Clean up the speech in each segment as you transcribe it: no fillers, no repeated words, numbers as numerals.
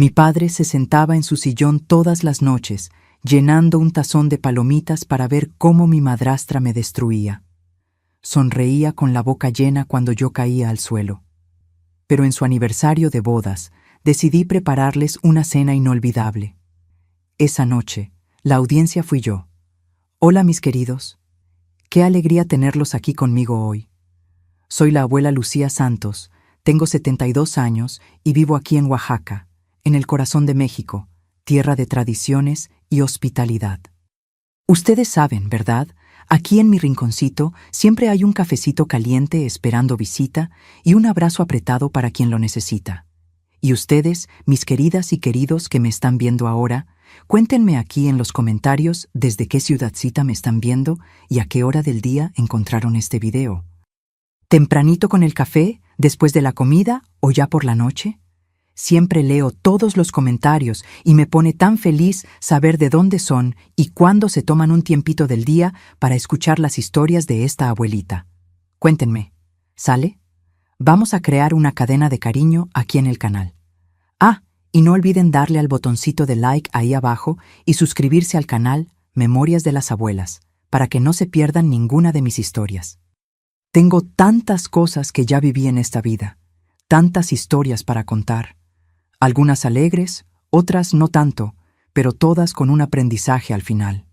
Mi padre se sentaba en su sillón todas las noches, llenando un tazón de palomitas para ver cómo mi madrastra me destruía. Sonreía con la boca llena cuando yo caía al suelo. Pero en su aniversario de bodas, decidí prepararles una cena inolvidable. Esa noche, la audiencia fui yo. Hola, mis queridos. Qué alegría tenerlos aquí conmigo hoy. Soy la abuela Lucía Santos, tengo 72 años y vivo aquí en Oaxaca, en el corazón de México, tierra de tradiciones y hospitalidad. Ustedes saben, ¿verdad? Aquí en mi rinconcito siempre hay un cafecito caliente esperando visita y un abrazo apretado para quien lo necesita. Y ustedes, mis queridas y queridos que me están viendo ahora, cuéntenme aquí en los comentarios desde qué ciudadcita me están viendo y a qué hora del día encontraron este video. ¿Tempranito con el café, después de la comida o ya por la noche? Siempre leo todos los comentarios y me pone tan feliz saber de dónde son y cuándo se toman un tiempito del día para escuchar las historias de esta abuelita. Cuéntenme, ¿sale? Vamos a crear una cadena de cariño aquí en el canal. Y no olviden darle al botoncito de like ahí abajo y suscribirse al canal Memorias de las Abuelas, para que no se pierdan ninguna de mis historias. Tengo tantas cosas que ya viví en esta vida, tantas historias para contar. Algunas alegres, otras no tanto, pero todas con un aprendizaje al final.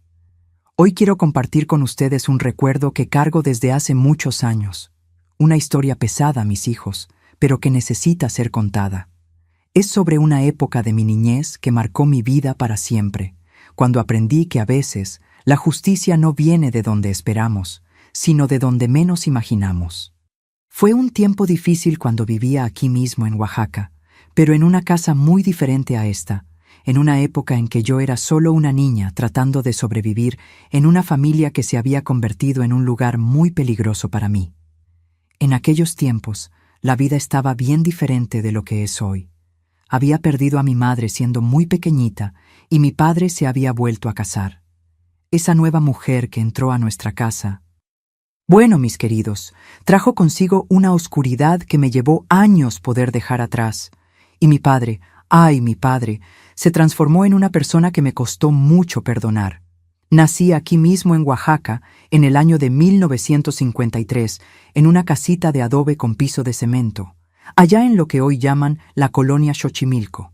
Hoy quiero compartir con ustedes un recuerdo que cargo desde hace muchos años. Una historia pesada, mis hijos, pero que necesita ser contada. Es sobre una época de mi niñez que marcó mi vida para siempre, cuando aprendí que a veces la justicia no viene de donde esperamos, sino de donde menos imaginamos. Fue un tiempo difícil cuando vivía aquí mismo en Oaxaca, pero en una casa muy diferente a esta, en una época en que yo era solo una niña tratando de sobrevivir en una familia que se había convertido en un lugar muy peligroso para mí. En aquellos tiempos, la vida estaba bien diferente de lo que es hoy. Había perdido a mi madre siendo muy pequeñita y mi padre se había vuelto a casar. Esa nueva mujer que entró a nuestra casa, bueno, mis queridos, trajo consigo una oscuridad que me llevó años poder dejar atrás. Y mi padre, mi padre, se transformó en una persona que me costó mucho perdonar. Nací aquí mismo en Oaxaca, en el año de 1953, en una casita de adobe con piso de cemento, allá en lo que hoy llaman la colonia Xochimilco.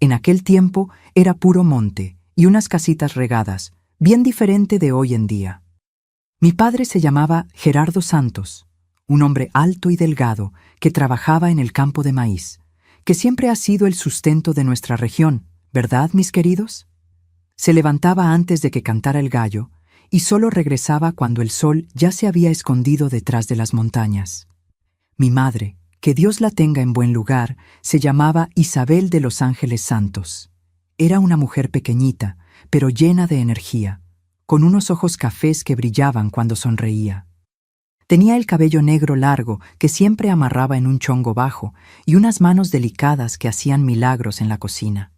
En aquel tiempo era puro monte y unas casitas regadas, bien diferente de hoy en día. Mi padre se llamaba Gerardo Santos, un hombre alto y delgado que trabajaba en el campo de maíz, que siempre ha sido el sustento de nuestra región, ¿verdad, mis queridos? Se levantaba antes de que cantara el gallo y solo regresaba cuando el sol ya se había escondido detrás de las montañas. Mi madre, que Dios la tenga en buen lugar, se llamaba Isabel de los Ángeles Santos. Era una mujer pequeñita, pero llena de energía, con unos ojos cafés que brillaban cuando sonreía. Tenía el cabello negro largo que siempre amarraba en un chongo bajo y unas manos delicadas que hacían milagros en la cocina.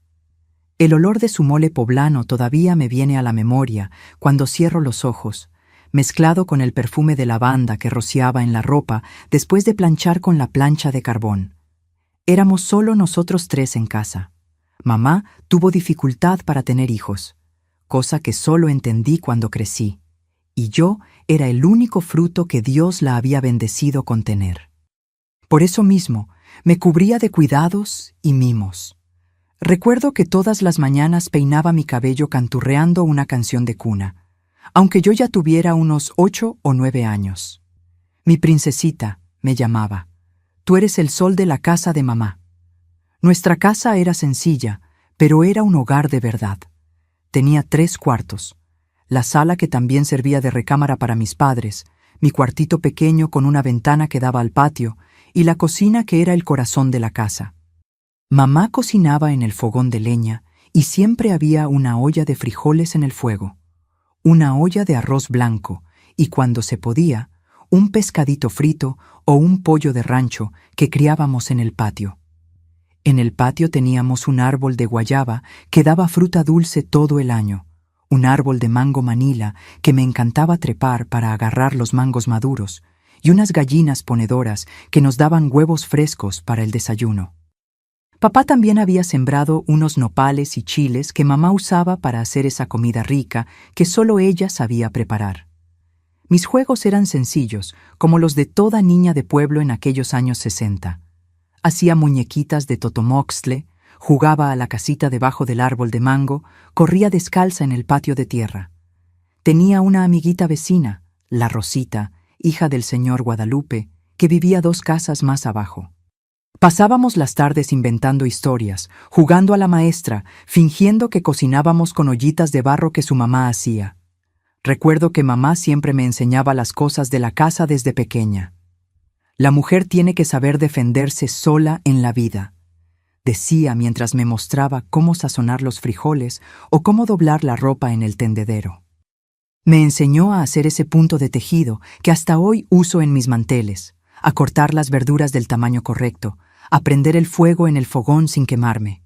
El olor de su mole poblano todavía me viene a la memoria cuando cierro los ojos, mezclado con el perfume de lavanda que rociaba en la ropa después de planchar con la plancha de carbón. Éramos solo nosotros tres en casa. Mamá tuvo dificultad para tener hijos, cosa que solo entendí cuando crecí, y yo era el único fruto que Dios la había bendecido con tener. Por eso mismo, me cubría de cuidados y mimos. Recuerdo que todas las mañanas peinaba mi cabello canturreando una canción de cuna, aunque yo ya tuviera unos 8 o 9 años. Mi princesita, me llamaba. Tú eres el sol de la casa de mamá. Nuestra casa era sencilla, pero era un hogar de verdad. Tenía 3 cuartos, la sala que también servía de recámara para mis padres, mi cuartito pequeño con una ventana que daba al patio y la cocina que era el corazón de la casa. Mamá cocinaba en el fogón de leña y siempre había una olla de frijoles en el fuego, una olla de arroz blanco y, cuando se podía, un pescadito frito o un pollo de rancho que criábamos en el patio. En el patio teníamos un árbol de guayaba que daba fruta dulce todo el año, un árbol de mango manila que me encantaba trepar para agarrar los mangos maduros, y unas gallinas ponedoras que nos daban huevos frescos para el desayuno. Papá también había sembrado unos nopales y chiles que mamá usaba para hacer esa comida rica que solo ella sabía preparar. Mis juegos eran sencillos, como los de toda niña de pueblo en aquellos años 60. Hacía muñequitas de totomoxtle, jugaba a la casita debajo del árbol de mango, corría descalza en el patio de tierra. Tenía una amiguita vecina, la Rosita, hija del señor Guadalupe, que vivía 2 casas más abajo. Pasábamos las tardes inventando historias, jugando a la maestra, fingiendo que cocinábamos con ollitas de barro que su mamá hacía. Recuerdo que mamá siempre me enseñaba las cosas de la casa desde pequeña. La mujer tiene que saber defenderse sola en la vida, decía mientras me mostraba cómo sazonar los frijoles o cómo doblar la ropa en el tendedero. Me enseñó a hacer ese punto de tejido que hasta hoy uso en mis manteles, a cortar las verduras del tamaño correcto, a prender el fuego en el fogón sin quemarme.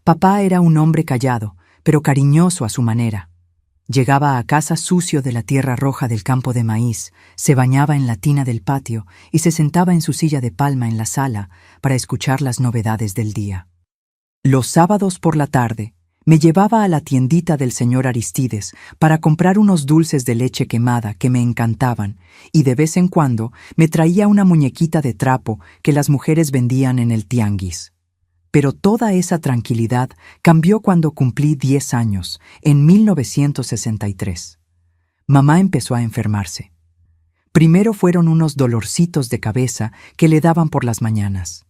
Papá era un hombre callado, pero cariñoso a su manera. Llegaba a casa sucio de la tierra roja del campo de maíz, se bañaba en la tina del patio y se sentaba en su silla de palma en la sala para escuchar las novedades del día. Los sábados por la tarde, me llevaba a la tiendita del señor Aristides para comprar unos dulces de leche quemada que me encantaban y de vez en cuando me traía una muñequita de trapo que las mujeres vendían en el tianguis. Pero toda esa tranquilidad cambió cuando cumplí 10 años, en 1963. Mamá empezó a enfermarse. Primero fueron unos dolorcitos de cabeza que le daban por las mañanas.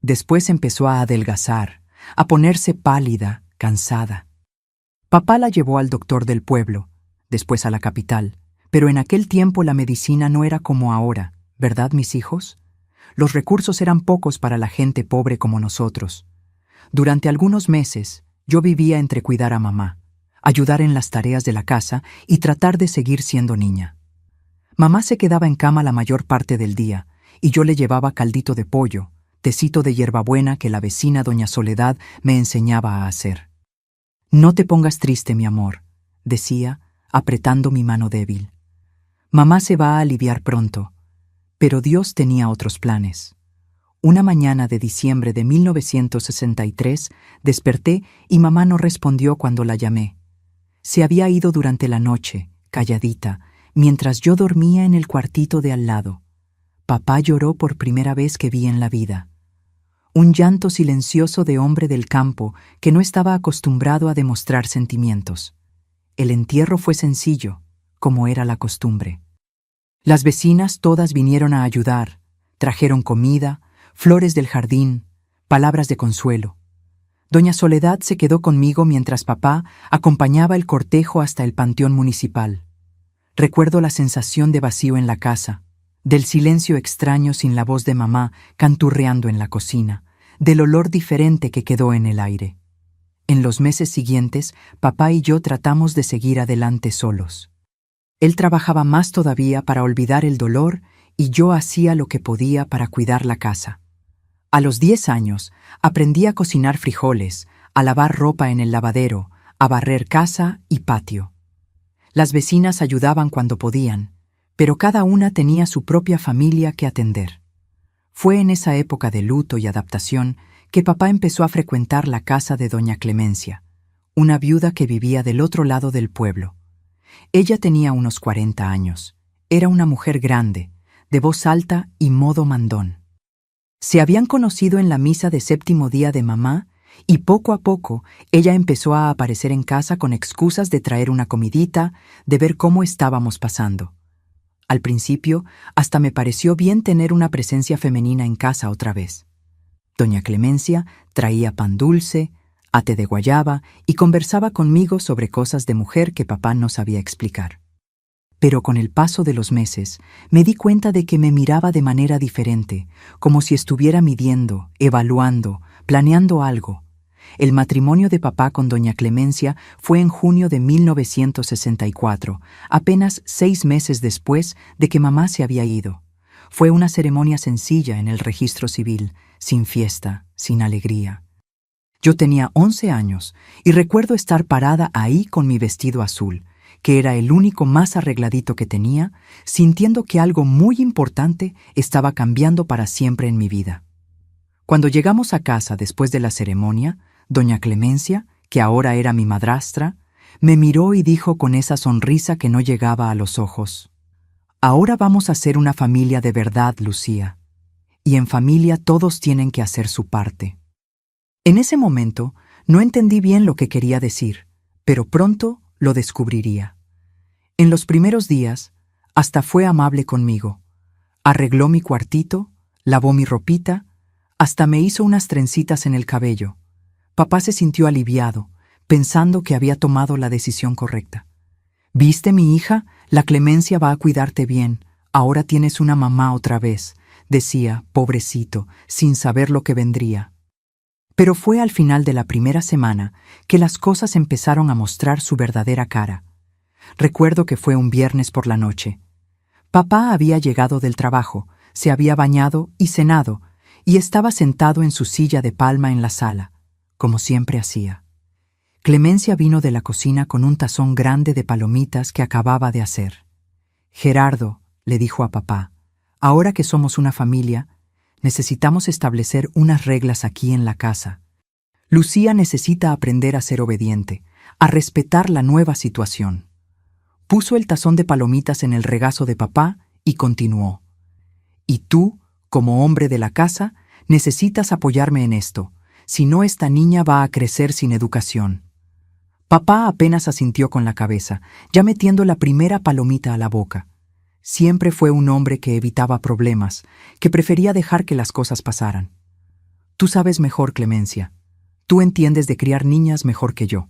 Después empezó a adelgazar, a ponerse pálida, cansada. Papá la llevó al doctor del pueblo, después a la capital, pero en aquel tiempo la medicina no era como ahora, ¿verdad, mis hijos? Los recursos eran pocos para la gente pobre como nosotros. Durante algunos meses, yo vivía entre cuidar a mamá, ayudar en las tareas de la casa y tratar de seguir siendo niña. Mamá se quedaba en cama la mayor parte del día y yo le llevaba caldito de pollo, tecito de hierbabuena que la vecina doña Soledad me enseñaba a hacer. «No te pongas triste, mi amor», decía, apretando mi mano débil. «Mamá se va a aliviar pronto». Pero Dios tenía otros planes. Una mañana de diciembre de 1963 desperté y mamá no respondió cuando la llamé. Se había ido durante la noche, calladita, mientras yo dormía en el cuartito de al lado. Papá lloró por primera vez que vi en la vida. Un llanto silencioso de hombre del campo que no estaba acostumbrado a demostrar sentimientos. El entierro fue sencillo, como era la costumbre. Las vecinas todas vinieron a ayudar, trajeron comida, flores del jardín, palabras de consuelo. Doña Soledad se quedó conmigo mientras papá acompañaba el cortejo hasta el panteón municipal. Recuerdo la sensación de vacío en la casa, del silencio extraño sin la voz de mamá canturreando en la cocina, del olor diferente que quedó en el aire. En los meses siguientes, papá y yo tratamos de seguir adelante solos. Él trabajaba más todavía para olvidar el dolor y yo hacía lo que podía para cuidar la casa. A los 10 años, aprendí a cocinar frijoles, a lavar ropa en el lavadero, a barrer casa y patio. Las vecinas ayudaban cuando podían, pero cada una tenía su propia familia que atender. Fue en esa época de luto y adaptación que papá empezó a frecuentar la casa de doña Clemencia, una viuda que vivía del otro lado del pueblo. Ella tenía unos 40 años. Era una mujer grande, de voz alta y modo mandón. Se habían conocido en la misa de séptimo día de mamá y poco a poco ella empezó a aparecer en casa con excusas de traer una comidita, de ver cómo estábamos pasando. Al principio, hasta me pareció bien tener una presencia femenina en casa otra vez. Doña Clemencia traía pan dulce, ate de guayaba y conversaba conmigo sobre cosas de mujer que papá no sabía explicar. Pero con el paso de los meses, me di cuenta de que me miraba de manera diferente, como si estuviera midiendo, evaluando, planeando algo. El matrimonio de papá con doña Clemencia fue en junio de 1964, apenas 6 meses después de que mamá se había ido. Fue una ceremonia sencilla en el registro civil, sin fiesta, sin alegría. Yo tenía 11 años y recuerdo estar parada ahí con mi vestido azul, que era el único más arregladito que tenía, sintiendo que algo muy importante estaba cambiando para siempre en mi vida. Cuando llegamos a casa después de la ceremonia, doña Clemencia, que ahora era mi madrastra, me miró y dijo con esa sonrisa que no llegaba a los ojos: «Ahora vamos a ser una familia de verdad, Lucía. Y en familia todos tienen que hacer su parte». En ese momento no entendí bien lo que quería decir, pero pronto lo descubriría. En los primeros días, hasta fue amable conmigo. Arregló mi cuartito, lavó mi ropita, hasta me hizo unas trencitas en el cabello. Papá se sintió aliviado, pensando que había tomado la decisión correcta. «¿Viste, mi hija? La Clemencia va a cuidarte bien. Ahora tienes una mamá otra vez», decía, pobrecito, sin saber lo que vendría. Pero fue al final de la primera semana que las cosas empezaron a mostrar su verdadera cara. Recuerdo que fue un viernes por la noche. Papá había llegado del trabajo, se había bañado y cenado, y estaba sentado en su silla de palma en la sala, como siempre hacía. Clemencia vino de la cocina con un tazón grande de palomitas que acababa de hacer. «Gerardo», le dijo a papá, «ahora que somos una familia, necesitamos establecer unas reglas aquí en la casa. Lucía necesita aprender a ser obediente, a respetar la nueva situación». Puso el tazón de palomitas en el regazo de papá y continuó: «Y tú, como hombre de la casa, necesitas apoyarme en esto, si no esta niña va a crecer sin educación». Papá apenas asintió con la cabeza, ya metiendo la primera palomita a la boca. Siempre fue un hombre que evitaba problemas, que prefería dejar que las cosas pasaran. «Tú sabes mejor, Clemencia. Tú entiendes de criar niñas mejor que yo».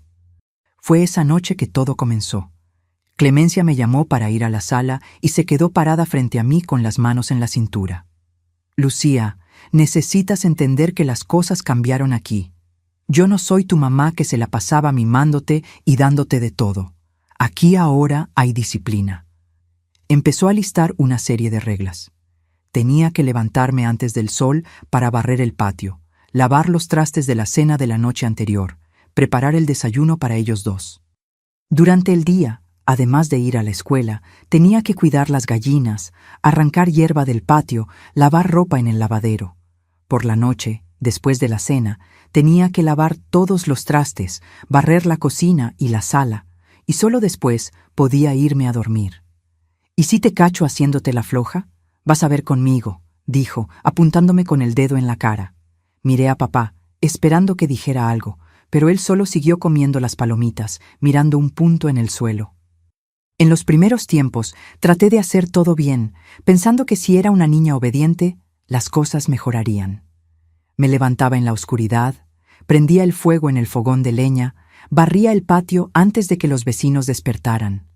Fue esa noche que todo comenzó. Clemencia me llamó para ir a la sala y se quedó parada frente a mí con las manos en la cintura. «Lucía, necesitas entender que las cosas cambiaron aquí. Yo no soy tu mamá que se la pasaba mimándote y dándote de todo. Aquí ahora hay disciplina». Empezó a listar una serie de reglas. Tenía que levantarme antes del sol para barrer el patio, lavar los trastes de la cena de la noche anterior, preparar el desayuno para ellos dos. Durante el día, además de ir a la escuela, tenía que cuidar las gallinas, arrancar hierba del patio, lavar ropa en el lavadero. Por la noche, después de la cena, tenía que lavar todos los trastes, barrer la cocina y la sala, y solo después podía irme a dormir. «¿Y si te cacho haciéndote la floja? Vas a ver conmigo», dijo, apuntándome con el dedo en la cara. Miré a papá, esperando que dijera algo, pero él solo siguió comiendo las palomitas, mirando un punto en el suelo. En los primeros tiempos traté de hacer todo bien, pensando que si era una niña obediente, las cosas mejorarían. Me levantaba en la oscuridad, prendía el fuego en el fogón de leña, barría el patio antes de que los vecinos despertaran.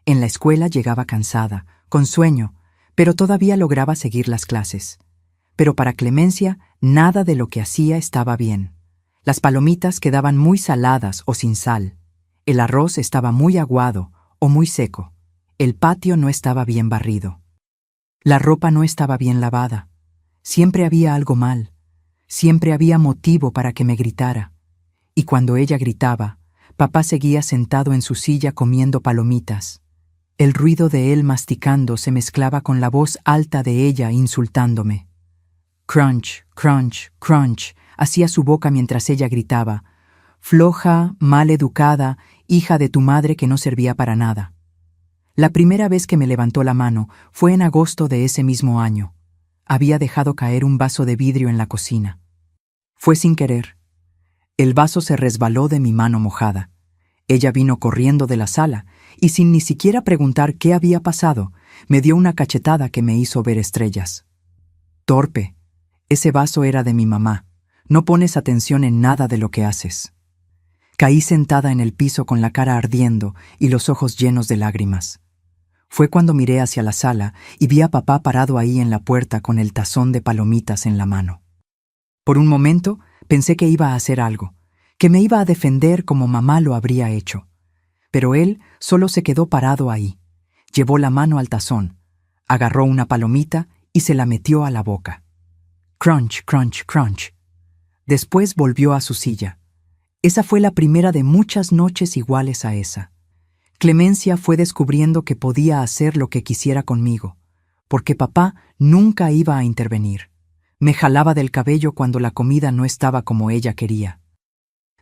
En la escuela llegaba cansada, con sueño, pero todavía lograba seguir las clases. Pero para Clemencia, nada de lo que hacía estaba bien. Las palomitas quedaban muy saladas o sin sal. El arroz estaba muy aguado o muy seco. El patio no estaba bien barrido. La ropa no estaba bien lavada. Siempre había algo mal. Siempre había motivo para que me gritara. Y cuando ella gritaba, papá seguía sentado en su silla comiendo palomitas. El ruido de él masticando se mezclaba con la voz alta de ella insultándome. Crunch, crunch, crunch, hacía su boca mientras ella gritaba: «Floja, mal educada, hija de tu madre que no servía para nada». La primera vez que me levantó la mano fue en agosto de ese mismo año. Había dejado caer un vaso de vidrio en la cocina. Fue sin querer. El vaso se resbaló de mi mano mojada. Ella vino corriendo de la sala y sin ni siquiera preguntar qué había pasado, me dio una cachetada que me hizo ver estrellas. «Torpe, ese vaso era de mi mamá. No pones atención en nada de lo que haces». Caí sentada en el piso con la cara ardiendo y los ojos llenos de lágrimas. Fue cuando miré hacia la sala y vi a papá parado ahí en la puerta con el tazón de palomitas en la mano. Por un momento pensé que iba a hacer algo, que me iba a defender como mamá lo habría hecho. Pero él solo se quedó parado ahí. Llevó la mano al tazón, agarró una palomita y se la metió a la boca. Crunch, crunch, crunch. Después volvió a su silla. Esa fue la primera de muchas noches iguales a esa. Clemencia fue descubriendo que podía hacer lo que quisiera conmigo, porque papá nunca iba a intervenir. Me jalaba del cabello cuando la comida no estaba como ella quería.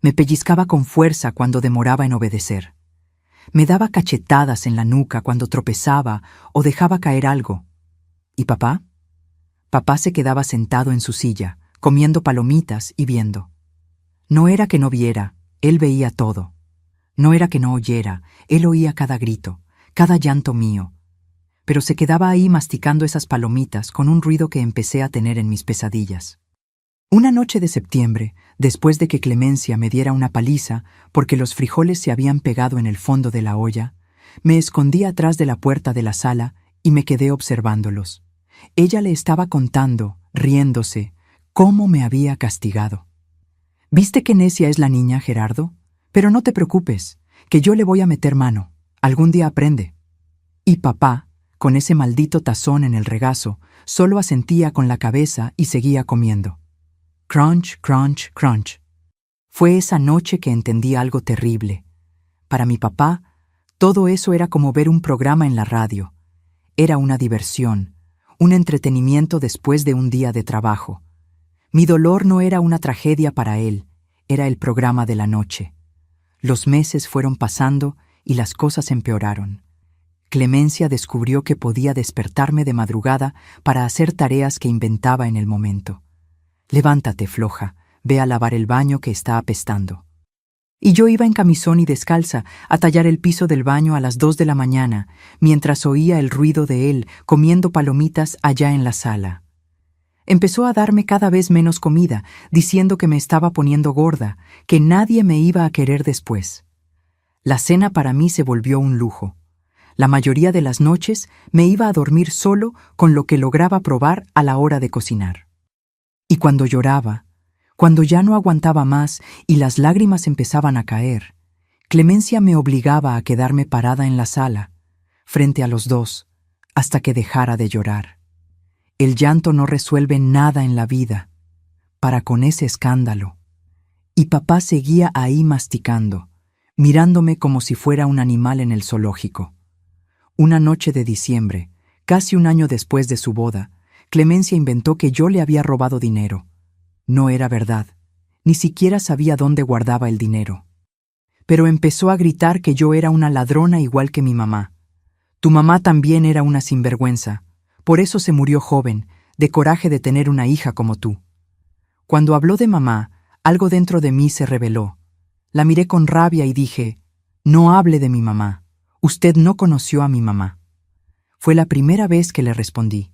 Me pellizcaba con fuerza cuando demoraba en obedecer. Me daba cachetadas en la nuca cuando tropezaba o dejaba caer algo. ¿Y papá? Papá se quedaba sentado en su silla, comiendo palomitas y viendo. No era que no viera, él veía todo. No era que no oyera, él oía cada grito, cada llanto mío. Pero se quedaba ahí masticando esas palomitas con un ruido que empecé a tener en mis pesadillas. Una noche de septiembre, después de que Clemencia me diera una paliza porque los frijoles se habían pegado en el fondo de la olla, me escondí atrás de la puerta de la sala y me quedé observándolos. Ella le estaba contando, riéndose, cómo me había castigado. ¿Viste qué necia es la niña, Gerardo? Pero no te preocupes, que yo le voy a meter mano. Algún día aprende. Y papá, con ese maldito tazón en el regazo, solo asentía con la cabeza y seguía comiendo. Crunch, crunch, crunch. Fue esa noche que entendí algo terrible. Para mi papá, todo eso era como ver un programa en la radio. Era una diversión, un entretenimiento después de un día de trabajo. Mi dolor no era una tragedia para él, era el programa de la noche. Los meses fueron pasando y las cosas empeoraron. Clemencia descubrió que podía despertarme de madrugada para hacer tareas que inventaba en el momento. Levántate, floja, ve a lavar el baño que está apestando. Y yo iba en camisón y descalza a tallar el piso del baño a las 2 de la mañana, mientras oía el ruido de él comiendo palomitas allá en la sala. Empezó a darme cada vez menos comida, diciendo que me estaba poniendo gorda, que nadie me iba a querer después. La cena para mí se volvió un lujo. La mayoría de las noches me iba a dormir solo con lo que lograba probar a la hora de cocinar. Y cuando lloraba, cuando ya no aguantaba más y las lágrimas empezaban a caer, Clemencia me obligaba a quedarme parada en la sala, frente a los dos, hasta que dejara de llorar. El llanto no resuelve nada en la vida, para con ese escándalo. Y papá seguía ahí masticando, mirándome como si fuera un animal en el zoológico. Una noche de diciembre, casi un año después de su boda, Clemencia inventó que yo le había robado dinero. No era verdad, ni siquiera sabía dónde guardaba el dinero. Pero empezó a gritar que yo era una ladrona igual que mi mamá. Tu mamá también era una sinvergüenza, por eso se murió joven, de coraje de tener una hija como tú. Cuando habló de mamá, algo dentro de mí se rebeló. La miré con rabia y dije, no hable de mi mamá, usted no conoció a mi mamá. Fue la primera vez que le respondí.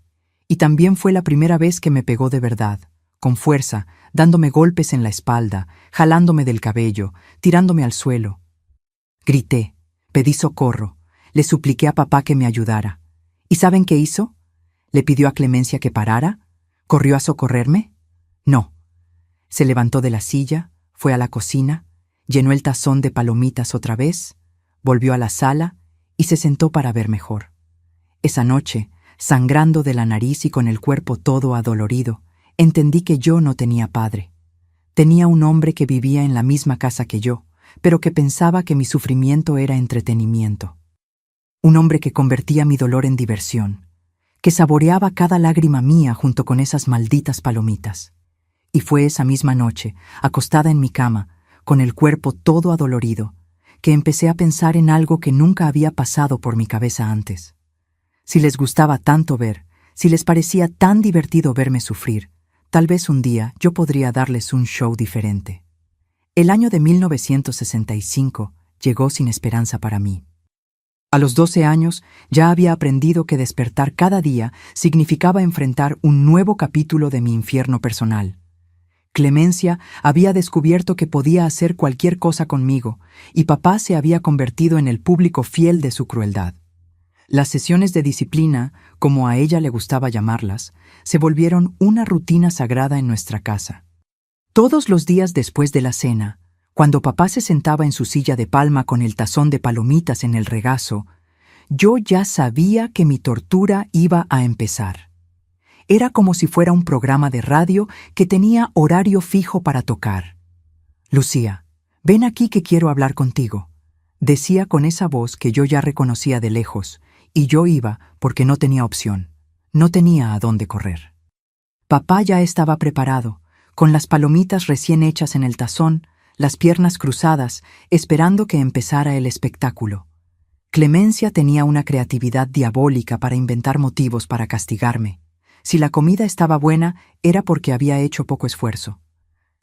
Y también fue la primera vez que me pegó de verdad, con fuerza, dándome golpes en la espalda, jalándome del cabello, tirándome al suelo. Grité, pedí socorro, le supliqué a papá que me ayudara. ¿Y saben qué hizo? ¿Le pidió a Clemencia que parara? ¿Corrió a socorrerme? No. Se levantó de la silla, fue a la cocina, llenó el tazón de palomitas otra vez, volvió a la sala y se sentó para ver mejor. Esa noche, sangrando de la nariz y con el cuerpo todo adolorido, entendí que yo no tenía padre. Tenía un hombre que vivía en la misma casa que yo, pero que pensaba que mi sufrimiento era entretenimiento. Un hombre que convertía mi dolor en diversión, que saboreaba cada lágrima mía junto con esas malditas palomitas. Y fue esa misma noche, acostada en mi cama, con el cuerpo todo adolorido, que empecé a pensar en algo que nunca había pasado por mi cabeza antes. Si les gustaba tanto ver, si les parecía tan divertido verme sufrir, tal vez un día yo podría darles un show diferente. El año de 1965 llegó sin esperanza para mí. A los 12 años ya había aprendido que despertar cada día significaba enfrentar un nuevo capítulo de mi infierno personal. Clemencia había descubierto que podía hacer cualquier cosa conmigo, y papá se había convertido en el público fiel de su crueldad. Las sesiones de disciplina, como a ella le gustaba llamarlas, se volvieron una rutina sagrada en nuestra casa. Todos los días después de la cena, cuando papá se sentaba en su silla de palma con el tazón de palomitas en el regazo, yo ya sabía que mi tortura iba a empezar. Era como si fuera un programa de radio que tenía horario fijo para tocar. Lucía, ven aquí que quiero hablar contigo, decía con esa voz que yo ya reconocía de lejos, y yo iba porque no tenía opción, no tenía a dónde correr. Papá ya estaba preparado, con las palomitas recién hechas en el tazón, las piernas cruzadas, esperando que empezara el espectáculo. Clemencia tenía una creatividad diabólica para inventar motivos para castigarme. Si la comida estaba buena, era porque había hecho poco esfuerzo.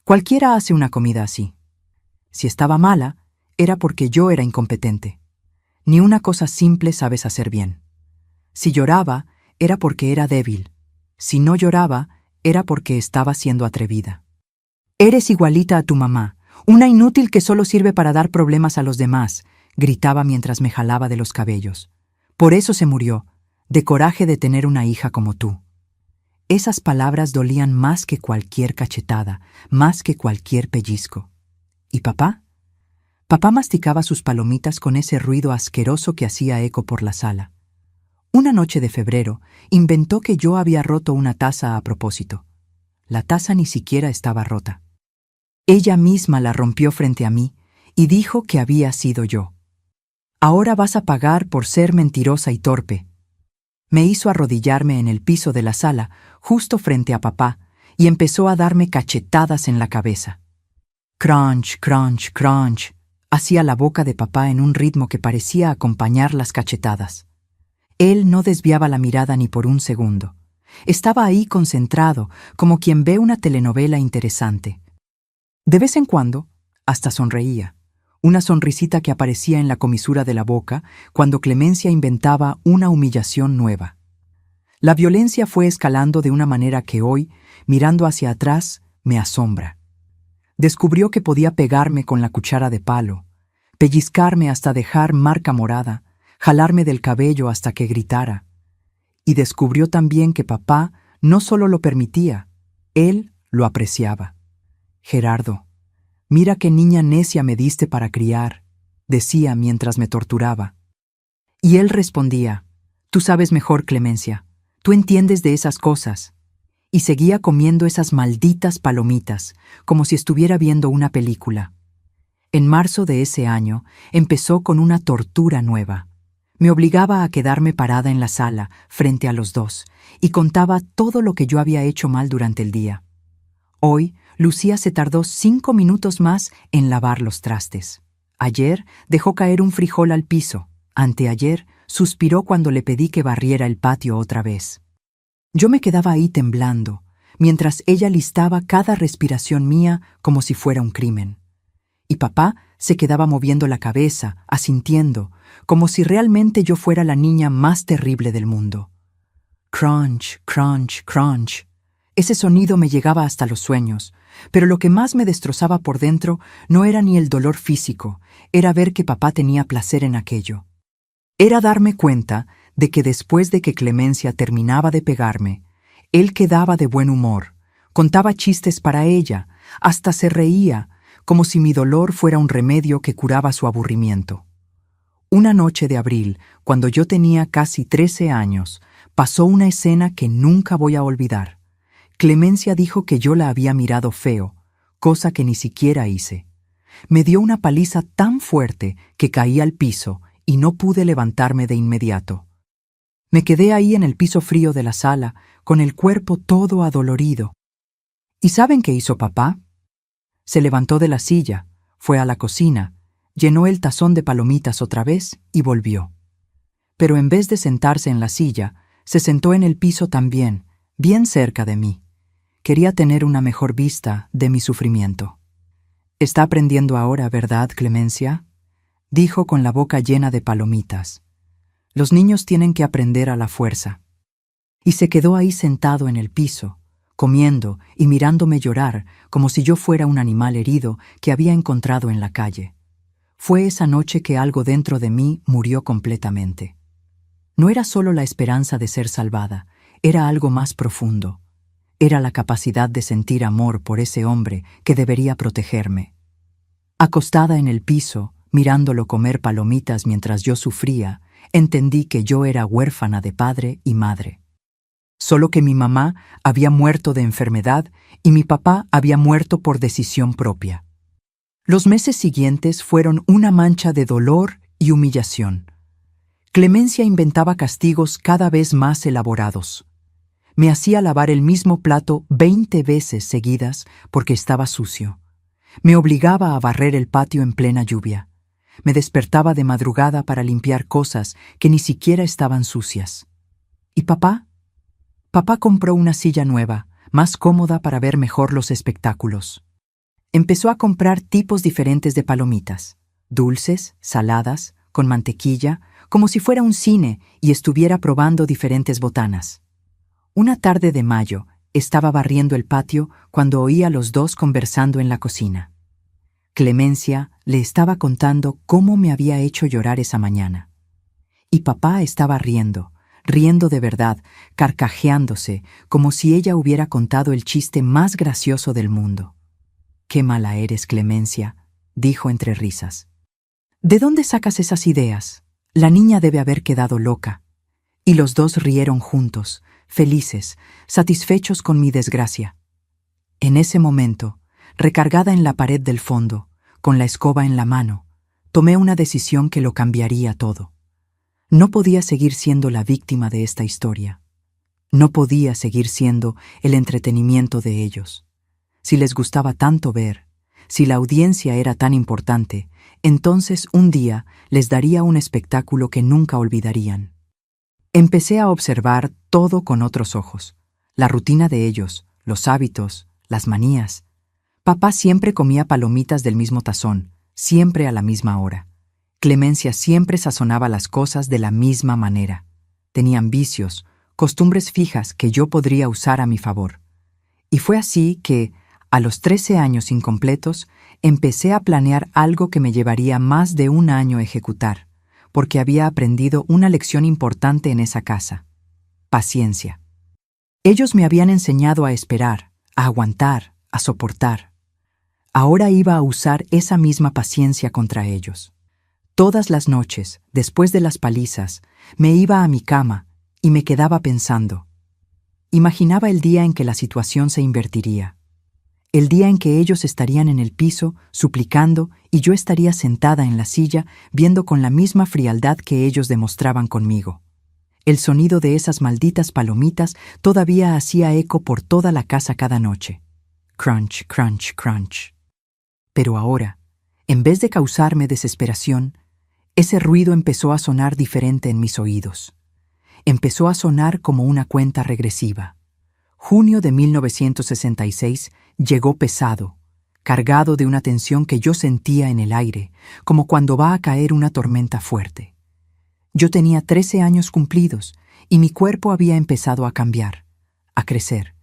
Cualquiera hace una comida así. Si estaba mala, era porque yo era incompetente. Ni una cosa simple sabes hacer bien. Si lloraba, era porque era débil. Si no lloraba, era porque estaba siendo atrevida. «Eres igualita a tu mamá, una inútil que solo sirve para dar problemas a los demás», gritaba mientras me jalaba de los cabellos. «Por eso se murió, de coraje de tener una hija como tú». Esas palabras dolían más que cualquier cachetada, más que cualquier pellizco. ¿Y papá? Papá masticaba sus palomitas con ese ruido asqueroso que hacía eco por la sala. Una noche de febrero, inventó que yo había roto una taza a propósito. La taza ni siquiera estaba rota. Ella misma la rompió frente a mí y dijo que había sido yo. «Ahora vas a pagar por ser mentirosa y torpe». Me hizo arrodillarme en el piso de la sala, justo frente a papá, y empezó a darme cachetadas en la cabeza. Crunch, crunch, crunch, hacía la boca de papá en un ritmo que parecía acompañar las cachetadas. Él no desviaba la mirada ni por un segundo. Estaba ahí concentrado, como quien ve una telenovela interesante. De vez en cuando, hasta sonreía, una sonrisita que aparecía en la comisura de la boca cuando Clemencia inventaba una humillación nueva. La violencia fue escalando de una manera que hoy, mirando hacia atrás, me asombra. Descubrió que podía pegarme con la cuchara de palo, pellizcarme hasta dejar marca morada, jalarme del cabello hasta que gritara. Y descubrió también que papá no solo lo permitía, él lo apreciaba. «Gerardo, mira qué niña necia me diste para criar», decía mientras me torturaba. Y él respondía: «Tú sabes mejor, Clemencia, tú entiendes de esas cosas». Y seguía comiendo esas malditas palomitas, como si estuviera viendo una película. En marzo de ese año, empezó con una tortura nueva. Me obligaba a quedarme parada en la sala, frente a los dos, y contaba todo lo que yo había hecho mal durante el día. Hoy, Lucía se tardó 5 minutos más en lavar los trastes. Ayer dejó caer un frijol al piso. Anteayer suspiró cuando le pedí que barriera el patio otra vez. Yo me quedaba ahí temblando, mientras ella listaba cada respiración mía como si fuera un crimen. Y papá se quedaba moviendo la cabeza, asintiendo, como si realmente yo fuera la niña más terrible del mundo. Crunch, crunch, crunch. Ese sonido me llegaba hasta los sueños, pero lo que más me destrozaba por dentro no era ni el dolor físico, era ver que papá tenía placer en aquello. Era darme cuenta de que después de que Clemencia terminaba de pegarme, él quedaba de buen humor, contaba chistes para ella, hasta se reía, como si mi dolor fuera un remedio que curaba su aburrimiento. Una noche de abril, cuando yo tenía casi 13 años, pasó una escena que nunca voy a olvidar. Clemencia dijo que yo la había mirado feo, cosa que ni siquiera hice. Me dio una paliza tan fuerte que caí al piso y no pude levantarme de inmediato. Me quedé ahí en el piso frío de la sala, con el cuerpo todo adolorido. ¿Y saben qué hizo papá? Se levantó de la silla, fue a la cocina, llenó el tazón de palomitas otra vez y volvió. Pero en vez de sentarse en la silla, se sentó en el piso también, bien cerca de mí. Quería tener una mejor vista de mi sufrimiento. «Está aprendiendo ahora, ¿verdad, Clemencia?», dijo con la boca llena de palomitas. «Los niños tienen que aprender a la fuerza». Y se quedó ahí sentado en el piso, comiendo y mirándome llorar como si yo fuera un animal herido que había encontrado en la calle. Fue esa noche que algo dentro de mí murió completamente. No era solo la esperanza de ser salvada, era algo más profundo. Era la capacidad de sentir amor por ese hombre que debería protegerme. Acostada en el piso, mirándolo comer palomitas mientras yo sufría, entendí que yo era huérfana de padre y madre. Solo que mi mamá había muerto de enfermedad y mi papá había muerto por decisión propia. Los meses siguientes fueron una mancha de dolor y humillación. Clemencia inventaba castigos cada vez más elaborados. Me hacía lavar el mismo plato 20 veces seguidas porque estaba sucio. Me obligaba a barrer el patio en plena lluvia. Me despertaba de madrugada para limpiar cosas que ni siquiera estaban sucias. ¿Y papá? Papá compró una silla nueva, más cómoda para ver mejor los espectáculos. Empezó a comprar tipos diferentes de palomitas, dulces, saladas, con mantequilla, como si fuera un cine y estuviera probando diferentes botanas. Una tarde de mayo, estaba barriendo el patio cuando oí a los dos conversando en la cocina. Clemencia le estaba contando cómo me había hecho llorar esa mañana. Y papá estaba riendo de verdad, carcajeándose, como si ella hubiera contado el chiste más gracioso del mundo. «Qué mala eres, Clemencia», dijo entre risas. «¿De dónde sacas esas ideas? La niña debe haber quedado loca». Y los dos rieron juntos, felices, satisfechos con mi desgracia. En ese momento, recargada en la pared del fondo, con la escoba en la mano, tomé una decisión que lo cambiaría todo. No podía seguir siendo la víctima de esta historia. No podía seguir siendo el entretenimiento de ellos. Si les gustaba tanto ver, si la audiencia era tan importante, entonces un día les daría un espectáculo que nunca olvidarían. Empecé a observar todo con otros ojos, la rutina de ellos, los hábitos, las manías. Papá siempre comía palomitas del mismo tazón, siempre a la misma hora. Clemencia siempre sazonaba las cosas de la misma manera. Tenían vicios, costumbres fijas que yo podría usar a mi favor. Y fue así que, a los 13 años incompletos, empecé a planear algo que me llevaría más de un año ejecutar, porque había aprendido una lección importante en esa casa: paciencia. Ellos me habían enseñado a esperar, a aguantar, a soportar. Ahora iba a usar esa misma paciencia contra ellos. Todas las noches, después de las palizas, me iba a mi cama y me quedaba pensando. Imaginaba el día en que la situación se invertiría. El día en que ellos estarían en el piso, suplicando, y yo estaría sentada en la silla, viendo con la misma frialdad que ellos demostraban conmigo. El sonido de esas malditas palomitas todavía hacía eco por toda la casa cada noche. Crunch, crunch, crunch. Pero ahora, en vez de causarme desesperación, ese ruido empezó a sonar diferente en mis oídos. Empezó a sonar como una cuenta regresiva. Junio de 1966 llegó pesado, cargado de una tensión que yo sentía en el aire, como cuando va a caer una tormenta fuerte. Yo tenía 13 años cumplidos y mi cuerpo había empezado a cambiar, a crecer,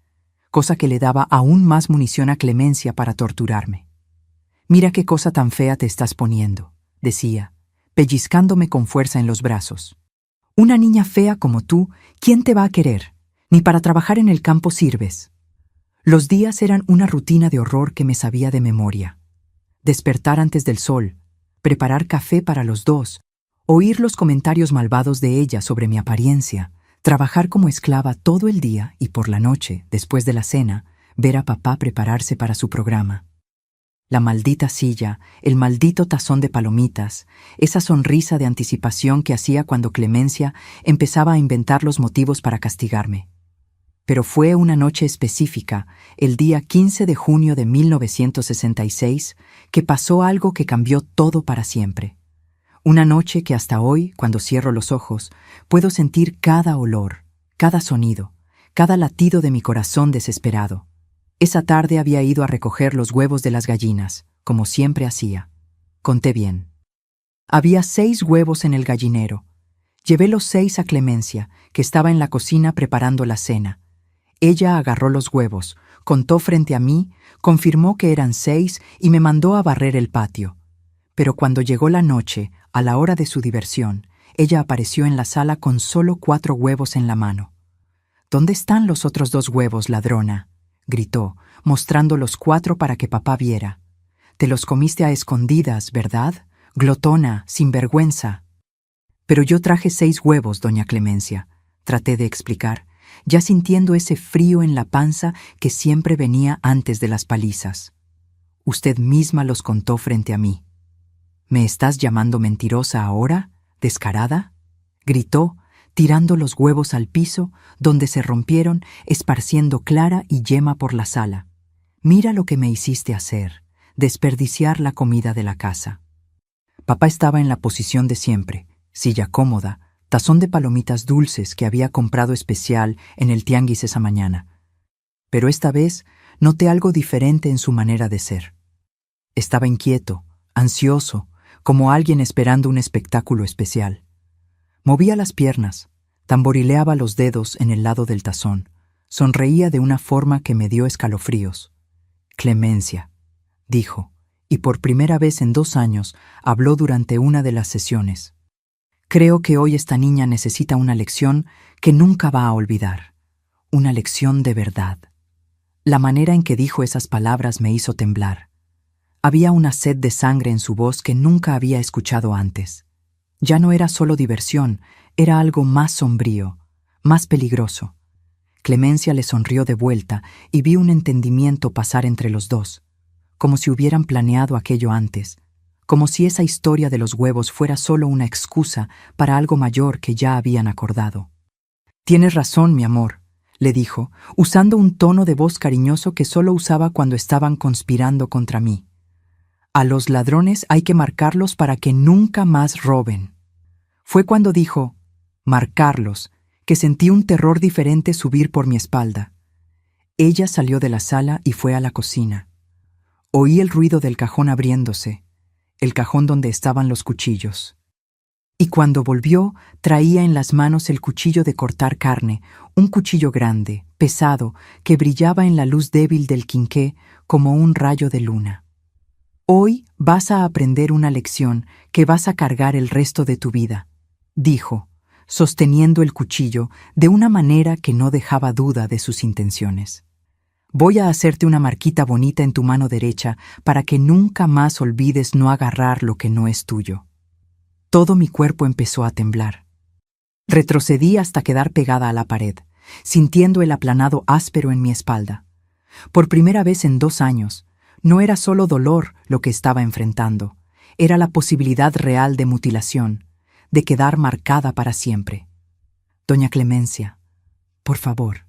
cosa que le daba aún más munición a Clemencia para torturarme. «Mira qué cosa tan fea te estás poniendo», decía, pellizcándome con fuerza en los brazos. «Una niña fea como tú, ¿quién te va a querer? Ni para trabajar en el campo sirves». Los días eran una rutina de horror que me sabía de memoria. Despertar antes del sol, preparar café para los dos, oír los comentarios malvados de ella sobre mi apariencia, trabajar como esclava todo el día y por la noche, después de la cena, ver a papá prepararse para su programa. La maldita silla, el maldito tazón de palomitas, esa sonrisa de anticipación que hacía cuando Clemencia empezaba a inventar los motivos para castigarme. Pero fue una noche específica, el día 15 de junio de 1966, que pasó algo que cambió todo para siempre. Una noche que hasta hoy, cuando cierro los ojos, puedo sentir cada olor, cada sonido, cada latido de mi corazón desesperado. Esa tarde había ido a recoger los huevos de las gallinas, como siempre hacía. Conté bien. Había 6 huevos en el gallinero. Llevé los 6 a Clemencia, que estaba en la cocina preparando la cena. Ella agarró los huevos, contó frente a mí, confirmó que eran 6 y me mandó a barrer el patio. Pero cuando llegó la noche, a la hora de su diversión, ella apareció en la sala con solo 4 huevos en la mano. «¿Dónde están los otros 2 huevos, ladrona?», gritó, mostrando los 4 para que papá viera. «Te los comiste a escondidas, ¿verdad? Glotona, sinvergüenza». «Pero yo traje 6 huevos, doña Clemencia», traté de explicar, ya sintiendo ese frío en la panza que siempre venía antes de las palizas. «Usted misma los contó frente a mí». «¿Me estás llamando mentirosa ahora? ¿Descarada?», gritó, tirando los huevos al piso, donde se rompieron, esparciendo clara y yema por la sala. Mira lo que me hiciste hacer, desperdiciar la comida de la casa. Papá estaba en la posición de siempre, silla cómoda, tazón de palomitas dulces que había comprado especial en el tianguis esa mañana. Pero esta vez noté algo diferente en su manera de ser. Estaba inquieto, ansioso, como alguien esperando un espectáculo especial. Movía las piernas, tamborileaba los dedos en el lado del tazón, sonreía de una forma que me dio escalofríos. «Clemencia», dijo, y por primera vez en 2 años habló durante una de las sesiones. «Creo que hoy esta niña necesita una lección que nunca va a olvidar. Una lección de verdad». La manera en que dijo esas palabras me hizo temblar. Había una sed de sangre en su voz que nunca había escuchado antes. Ya no era solo diversión, era algo más sombrío, más peligroso. Clemencia le sonrió de vuelta y vi un entendimiento pasar entre los dos, como si hubieran planeado aquello antes, como si esa historia de los huevos fuera solo una excusa para algo mayor que ya habían acordado. «Tienes razón, mi amor», le dijo, usando un tono de voz cariñoso que solo usaba cuando estaban conspirando contra mí. «A los ladrones hay que marcarlos para que nunca más roben». Fue cuando dijo «marcarlos» que sentí un terror diferente subir por mi espalda. Ella salió de la sala y fue a la cocina. Oí el ruido del cajón abriéndose, el cajón donde estaban los cuchillos. Y cuando volvió, traía en las manos el cuchillo de cortar carne, un cuchillo grande, pesado, que brillaba en la luz débil del quinqué como un rayo de luna. «Hoy vas a aprender una lección que vas a cargar el resto de tu vida», dijo, sosteniendo el cuchillo de una manera que no dejaba duda de sus intenciones. «Voy a hacerte una marquita bonita en tu mano derecha para que nunca más olvides no agarrar lo que no es tuyo». Todo mi cuerpo empezó a temblar. Retrocedí hasta quedar pegada a la pared, sintiendo el aplanado áspero en mi espalda. Por primera vez en 2 años, no era solo dolor lo que estaba enfrentando, era la posibilidad real de mutilación, de quedar marcada para siempre. «Doña Clemencia, por favor»,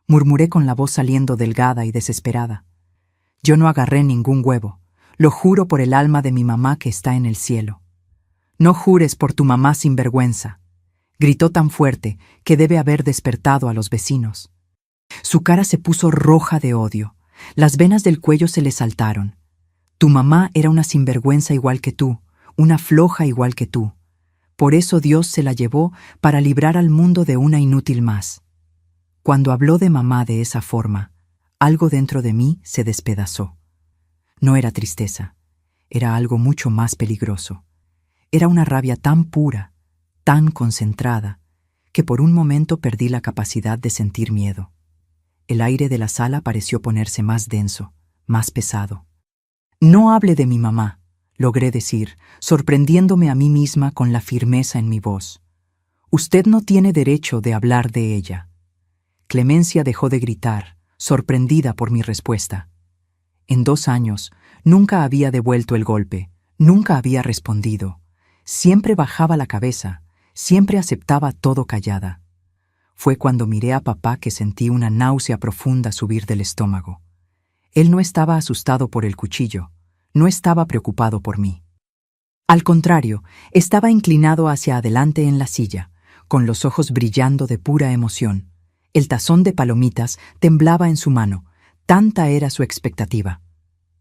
murmuré con la voz saliendo delgada y desesperada. «Yo no agarré ningún huevo, lo juro por el alma de mi mamá que está en el cielo». «No jures por tu mamá sinvergüenza», gritó tan fuerte que debe haber despertado a los vecinos. Su cara se puso roja de odio, las venas del cuello se le saltaron. «Tu mamá era una sinvergüenza igual que tú, una floja igual que tú. Por eso Dios se la llevó para librar al mundo de una inútil más». Cuando habló de mamá de esa forma, algo dentro de mí se despedazó. No era tristeza, era algo mucho más peligroso. Era una rabia tan pura, tan concentrada, que por un momento perdí la capacidad de sentir miedo. El aire de la sala pareció ponerse más denso, más pesado. «No hable de mi mamá», logré decir, sorprendiéndome a mí misma con la firmeza en mi voz. «Usted no tiene derecho de hablar de ella». Clemencia dejó de gritar, sorprendida por mi respuesta. En 2 años, nunca había devuelto el golpe, nunca había respondido. Siempre bajaba la cabeza, siempre aceptaba todo callada. Fue cuando miré a papá que sentí una náusea profunda subir del estómago. Él no estaba asustado por el cuchillo, no estaba preocupado por mí. Al contrario, estaba inclinado hacia adelante en la silla, con los ojos brillando de pura emoción. El tazón de palomitas temblaba en su mano, tanta era su expectativa.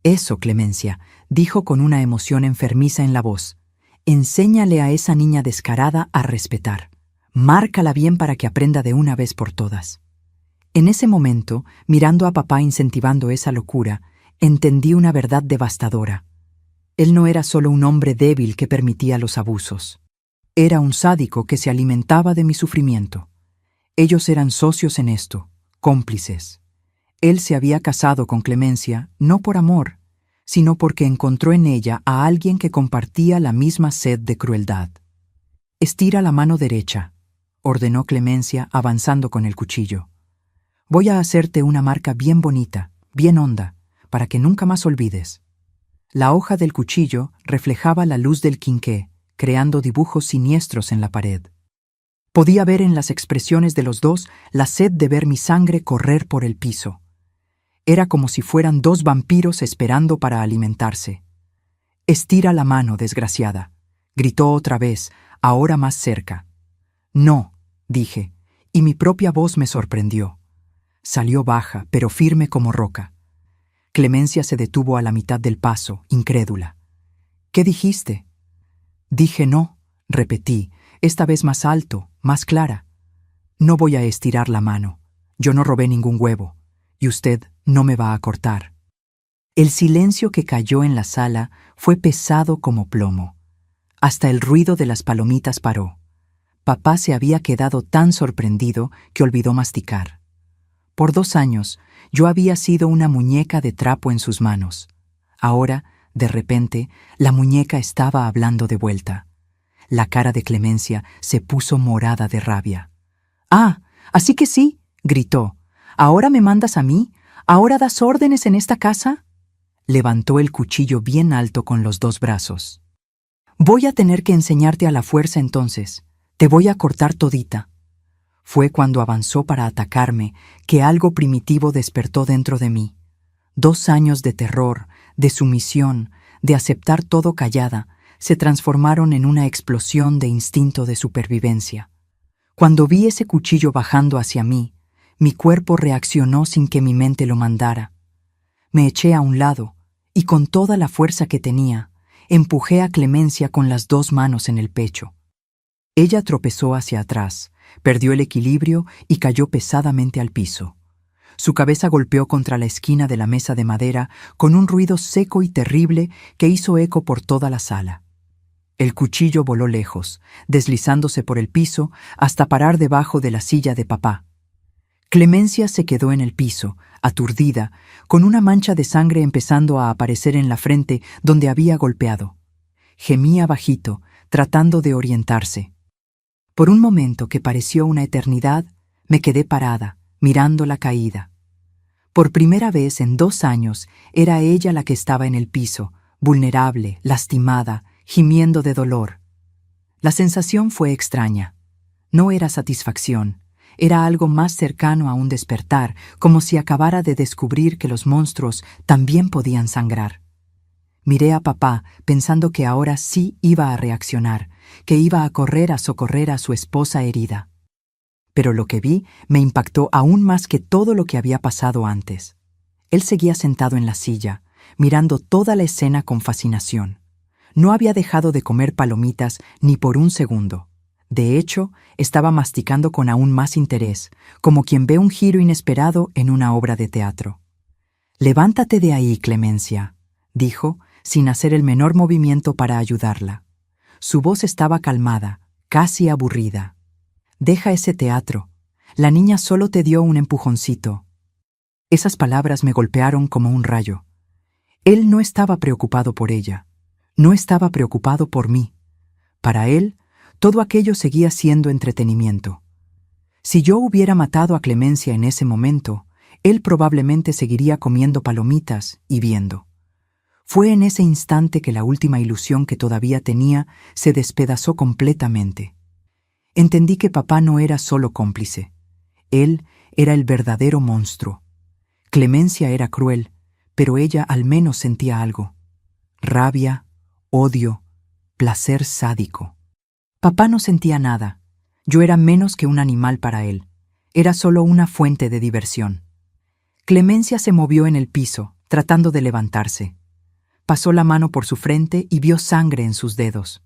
«Eso, Clemencia», dijo con una emoción enfermiza en la voz. «Enséñale a esa niña descarada a respetar. Márcala bien para que aprenda de una vez por todas». En ese momento, mirando a papá incentivando esa locura, entendí una verdad devastadora. Él no era solo un hombre débil que permitía los abusos. Era un sádico que se alimentaba de mi sufrimiento. Ellos eran socios en esto, cómplices. Él se había casado con Clemencia no por amor, sino porque encontró en ella a alguien que compartía la misma sed de crueldad. «Estira la mano derecha», ordenó Clemencia avanzando con el cuchillo. «Voy a hacerte una marca bien bonita, bien honda, para que nunca más olvides». La hoja del cuchillo reflejaba la luz del quinqué, creando dibujos siniestros en la pared. Podía ver en las expresiones de los dos la sed de ver mi sangre correr por el piso. Era como si fueran dos vampiros esperando para alimentarse. «Estira la mano, desgraciada», gritó otra vez, ahora más cerca. «No», dije, y mi propia voz me sorprendió. Salió baja, pero firme como roca. Clemencia se detuvo a la mitad del paso, incrédula. «¿Qué dijiste?» «Dije no», repetí, esta vez más alto, más clara. «No voy a estirar la mano. Yo no robé ningún huevo, y usted no me va a cortar». El silencio que cayó en la sala fue pesado como plomo. Hasta el ruido de las palomitas paró. Papá se había quedado tan sorprendido que olvidó masticar. Por 2 años, yo había sido una muñeca de trapo en sus manos. Ahora, de repente, la muñeca estaba hablando de vuelta. La cara de Clemencia se puso morada de rabia. «Ah, así que sí», gritó. «¿Ahora me mandas a mí? ¿Ahora das órdenes en esta casa?» Levantó el cuchillo bien alto con los 2 brazos. «Voy a tener que enseñarte a la fuerza entonces. Te voy a cortar todita». Fue cuando avanzó para atacarme que algo primitivo despertó dentro de mí. 2 años de terror, de sumisión, de aceptar todo callada, se transformaron en una explosión de instinto de supervivencia. Cuando vi ese cuchillo bajando hacia mí, mi cuerpo reaccionó sin que mi mente lo mandara. Me eché a un lado y con toda la fuerza que tenía, empujé a Clemencia con las 2 manos en el pecho. Ella tropezó hacia atrás, perdió el equilibrio y cayó pesadamente al piso. Su cabeza golpeó contra la esquina de la mesa de madera con un ruido seco y terrible que hizo eco por toda la sala. El cuchillo voló lejos, deslizándose por el piso hasta parar debajo de la silla de papá. Clemencia se quedó en el piso, aturdida, con una mancha de sangre empezando a aparecer en la frente donde había golpeado. Gemía bajito, tratando de orientarse. Por un momento que pareció una eternidad, me quedé parada, mirando la caída. Por primera vez en 2 años era ella la que estaba en el piso, vulnerable, lastimada, gimiendo de dolor. La sensación fue extraña. No era satisfacción. Era algo más cercano a un despertar, como si acabara de descubrir que los monstruos también podían sangrar. Miré a papá pensando que ahora sí iba a reaccionar, que iba a correr a socorrer a su esposa herida. Pero lo que vi me impactó aún más que todo lo que había pasado antes. Él seguía sentado en la silla, mirando toda la escena con fascinación. No había dejado de comer palomitas ni por un segundo. De hecho, estaba masticando con aún más interés, como quien ve un giro inesperado en una obra de teatro. «Levántate de ahí, Clemencia», dijo, sin hacer el menor movimiento para ayudarla. Su voz estaba calmada, casi aburrida. «Deja ese teatro. La niña solo te dio un empujoncito». Esas palabras me golpearon como un rayo. Él no estaba preocupado por ella. No estaba preocupado por mí. Para él, todo aquello seguía siendo entretenimiento. Si yo hubiera matado a Clemencia en ese momento, él probablemente seguiría comiendo palomitas y viendo. Fue en ese instante que la última ilusión que todavía tenía se despedazó completamente. Entendí que papá no era solo cómplice. Él era el verdadero monstruo. Clemencia era cruel, pero ella al menos sentía algo. Rabia, odio, placer sádico. Papá no sentía nada. Yo era menos que un animal para él. Era solo una fuente de diversión. Clemencia se movió en el piso, tratando de levantarse. Pasó la mano por su frente y vio sangre en sus dedos.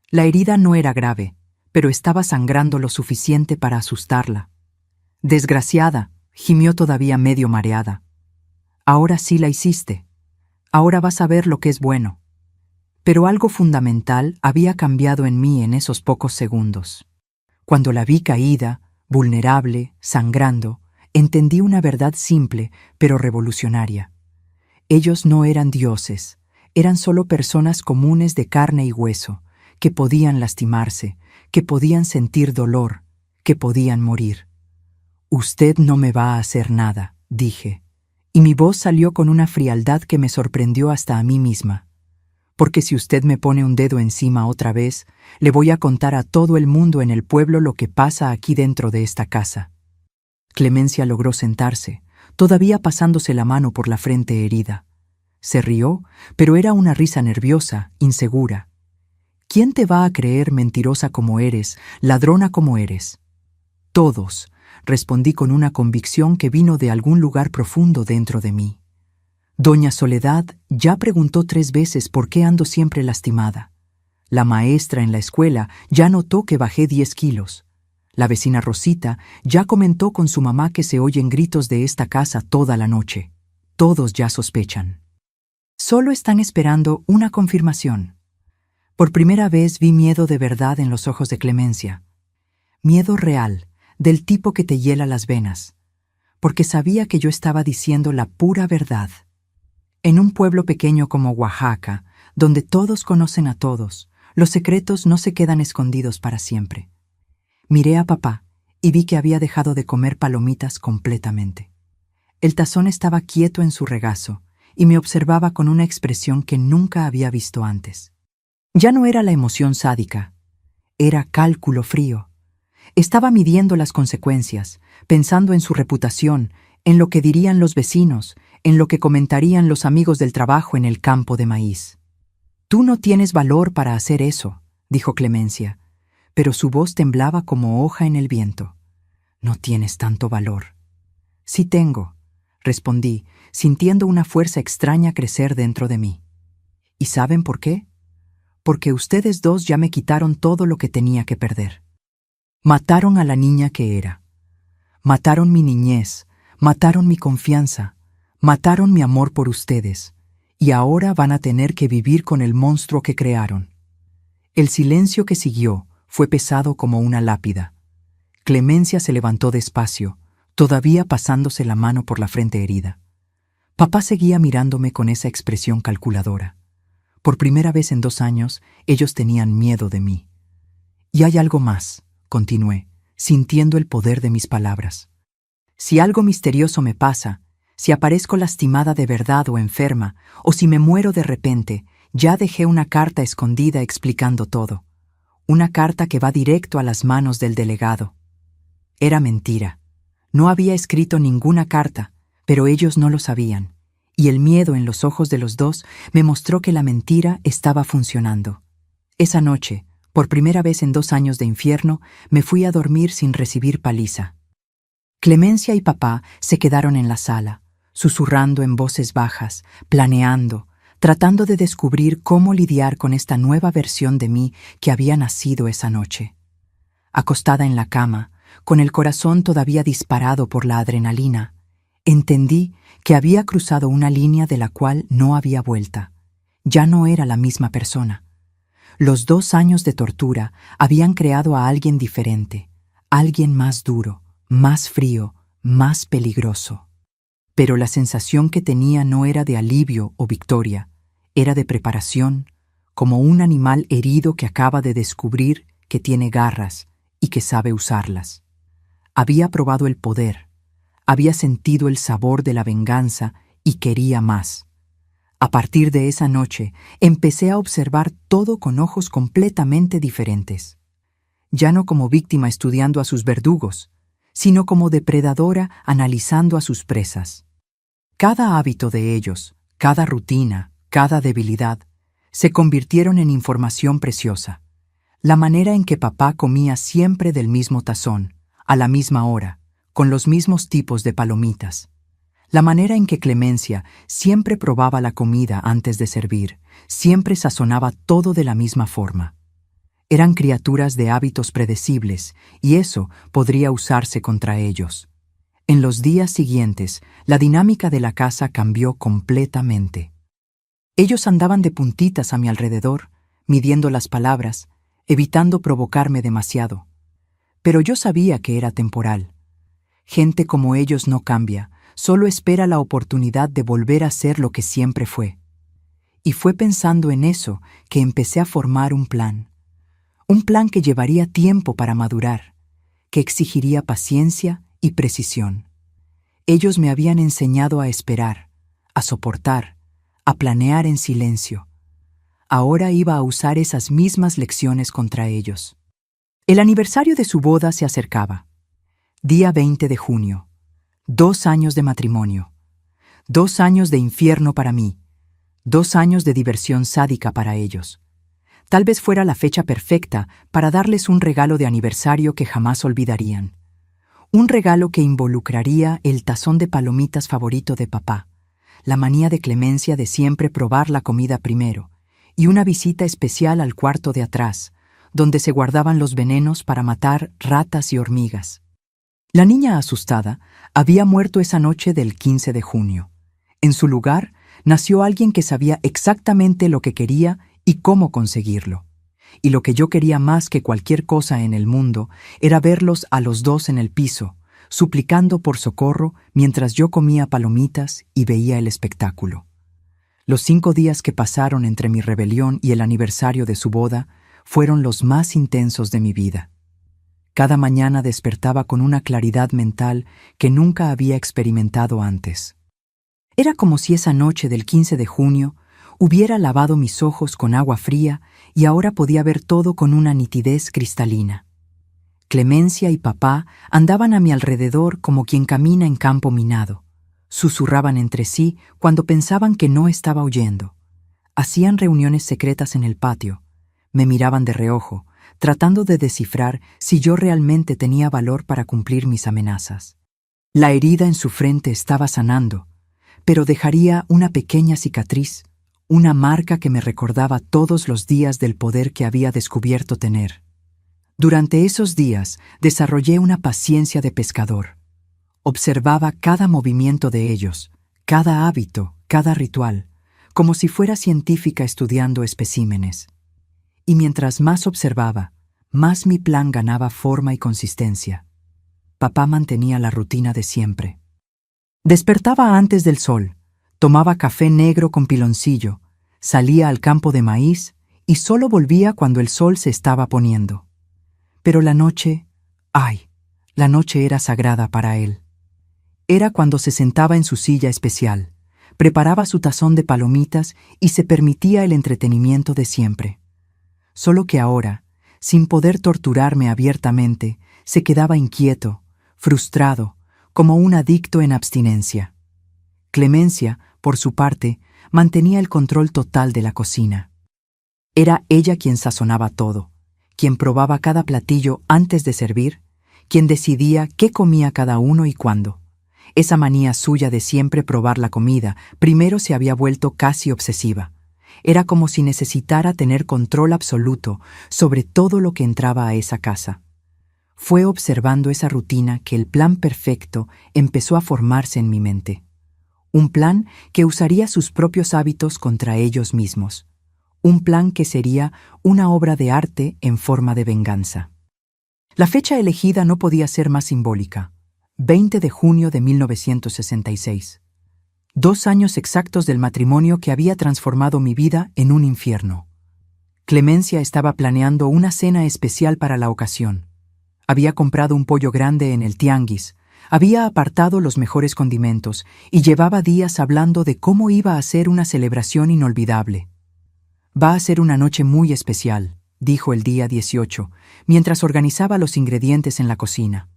La herida no era grave, pero estaba sangrando lo suficiente para asustarla. «Desgraciada», gimió todavía medio mareada. «Ahora sí la hiciste. Ahora vas a ver lo que es bueno». Pero algo fundamental había cambiado en mí en esos pocos segundos. Cuando la vi caída, vulnerable, sangrando, entendí una verdad simple, pero revolucionaria. Ellos no eran dioses, eran solo personas comunes de carne y hueso, que podían lastimarse, que podían sentir dolor, que podían morir. «Usted no me va a hacer nada», dije, y mi voz salió con una frialdad que me sorprendió hasta a mí misma. porque si usted me pone un dedo encima otra vez, le voy a contar a todo el mundo en el pueblo lo que pasa aquí dentro de esta casa. Clemencia logró sentarse, todavía pasándose la mano por la frente herida. Se rió, pero era una risa nerviosa, insegura. ¿Quién te va a creer, mentirosa como eres, ladrona como eres? Todos, respondí con una convicción que vino de algún lugar profundo dentro de mí. Doña Soledad ya preguntó 3 veces por qué ando siempre lastimada. La maestra en la escuela ya notó que bajé 10 kilos. La vecina Rosita ya comentó con su mamá que se oyen gritos de esta casa toda la noche. Todos ya sospechan. Solo están esperando una confirmación. Por primera vez vi miedo de verdad en los ojos de Clemencia. Miedo real, del tipo que te hiela las venas. Porque sabía que yo estaba diciendo la pura verdad. En un pueblo pequeño como Oaxaca, donde todos conocen a todos, los secretos no se quedan escondidos para siempre. Miré a papá y vi que había dejado de comer palomitas completamente. El tazón estaba quieto en su regazo y me observaba con una expresión que nunca había visto antes. Ya no era la emoción sádica, era cálculo frío. Estaba midiendo las consecuencias, pensando en su reputación, en lo que dirían los vecinos, en lo que comentarían los amigos del trabajo en el campo de maíz. «Tú no tienes valor para hacer eso», dijo Clemencia, pero su voz temblaba como hoja en el viento. «No tienes tanto valor». «Sí tengo», respondí, sintiendo una fuerza extraña crecer dentro de mí. ¿Y saben por qué? Porque ustedes dos ya me quitaron todo lo que tenía que perder. Mataron a la niña que era. Mataron mi niñez, mataron mi confianza, mataron mi amor por ustedes, y ahora van a tener que vivir con el monstruo que crearon. El silencio que siguió fue pesado como una lápida. Clemencia se levantó despacio, todavía pasándose la mano por la frente herida. Papá seguía mirándome con esa expresión calculadora. Por primera vez en 2 años, ellos tenían miedo de mí. Y hay algo más, continué, sintiendo el poder de mis palabras. Si algo misterioso me pasa, si aparezco lastimada de verdad o enferma, o si me muero de repente, ya dejé una carta escondida explicando todo. Una carta que va directo a las manos del delegado. Era mentira. No había escrito ninguna carta, pero ellos no lo sabían. Y el miedo en los ojos de los dos me mostró que la mentira estaba funcionando. Esa noche, por primera vez en 2 años de infierno, me fui a dormir sin recibir paliza. Clemencia y papá se quedaron en la sala, susurrando en voces bajas, planeando, tratando de descubrir cómo lidiar con esta nueva versión de mí que había nacido esa noche. Acostada en la cama, con el corazón todavía disparado por la adrenalina, entendí que había cruzado una línea de la cual no había vuelta. Ya no era la misma persona. Los 2 años de tortura habían creado a alguien diferente, alguien más duro, más frío, más peligroso. Pero la sensación que tenía no era de alivio o victoria, era de preparación, como un animal herido que acaba de descubrir que tiene garras y que sabe usarlas. Había probado el poder, había sentido el sabor de la venganza y quería más. A partir de esa noche, empecé a observar todo con ojos completamente diferentes. Ya no como víctima estudiando a sus verdugos, sino como depredadora analizando a sus presas. Cada hábito de ellos, cada rutina, cada debilidad, se convirtieron en información preciosa. La manera en que papá comía siempre del mismo tazón, a la misma hora, con los mismos tipos de palomitas. La manera en que Clemencia siempre probaba la comida antes de servir, siempre sazonaba todo de la misma forma. Eran criaturas de hábitos predecibles, y eso podría usarse contra ellos. En los días siguientes, la dinámica de la casa cambió completamente. Ellos andaban de puntitas a mi alrededor, midiendo las palabras, evitando provocarme demasiado. Pero yo sabía que era temporal. Gente como ellos no cambia, solo espera la oportunidad de volver a ser lo que siempre fue. Y fue pensando en eso que empecé a formar un plan. Un plan que llevaría tiempo para madurar, que exigiría paciencia y precisión. Ellos me habían enseñado a esperar, a soportar, a planear en silencio. Ahora iba a usar esas mismas lecciones contra ellos. El aniversario de su boda se acercaba. Día 20 de junio. 2 años de matrimonio. 2 años de infierno para mí. 2 años de diversión sádica para ellos. Tal vez fuera la fecha perfecta para darles un regalo de aniversario que jamás olvidarían. Un regalo que involucraría el tazón de palomitas favorito de papá, la manía de Clemencia de siempre probar la comida primero, y una visita especial al cuarto de atrás, donde se guardaban los venenos para matar ratas y hormigas. La niña asustada había muerto esa noche del 15 de junio. En su lugar, nació alguien que sabía exactamente lo que quería y cómo conseguirlo. Y lo que yo quería más que cualquier cosa en el mundo era verlos a los dos en el piso, suplicando por socorro mientras yo comía palomitas y veía el espectáculo. Los 5 días que pasaron entre mi rebelión y el aniversario de su boda fueron los más intensos de mi vida. Cada mañana despertaba con una claridad mental que nunca había experimentado antes. Era como si esa noche del 15 de junio hubiera lavado mis ojos con agua fría y ahora podía ver todo con una nitidez cristalina. Clemencia y papá andaban a mi alrededor como quien camina en campo minado. Susurraban entre sí cuando pensaban que no estaba oyendo. Hacían reuniones secretas en el patio. Me miraban de reojo, tratando de descifrar si yo realmente tenía valor para cumplir mis amenazas. La herida en su frente estaba sanando, pero dejaría una pequeña cicatriz, una marca que me recordaba todos los días del poder que había descubierto tener. Durante esos días desarrollé una paciencia de pescador. Observaba cada movimiento de ellos, cada hábito, cada ritual, como si fuera científica estudiando especímenes. Y mientras más observaba, más mi plan ganaba forma y consistencia. Papá mantenía la rutina de siempre. Despertaba antes del sol, tomaba café negro con piloncillo, salía al campo de maíz y solo volvía cuando el sol se estaba poniendo. Pero la noche, la noche era sagrada para él. Era cuando se sentaba en su silla especial, preparaba su tazón de palomitas y se permitía el entretenimiento de siempre. Solo que ahora, sin poder torturarme abiertamente, se quedaba inquieto, frustrado, como un adicto en abstinencia. Clemencia, por su parte, mantenía el control total de la cocina. Era ella quien sazonaba todo, quien probaba cada platillo antes de servir, quien decidía qué comía cada uno y cuándo. Esa manía suya de siempre probar la comida primero se había vuelto casi obsesiva. Era como si necesitara tener control absoluto sobre todo lo que entraba a esa casa. Fue observando esa rutina que el plan perfecto empezó a formarse en mi mente. Un plan que usaría sus propios hábitos contra ellos mismos. Un plan que sería una obra de arte en forma de venganza. La fecha elegida no podía ser más simbólica. 20 de junio de 1966. 2 años exactos del matrimonio que había transformado mi vida en un infierno. Clemencia estaba planeando una cena especial para la ocasión. Había comprado un pollo grande en el tianguis, había apartado los mejores condimentos y llevaba días hablando de cómo iba a ser una celebración inolvidable. Va a ser una noche muy especial, dijo el día 18, mientras organizaba los ingredientes en la cocina.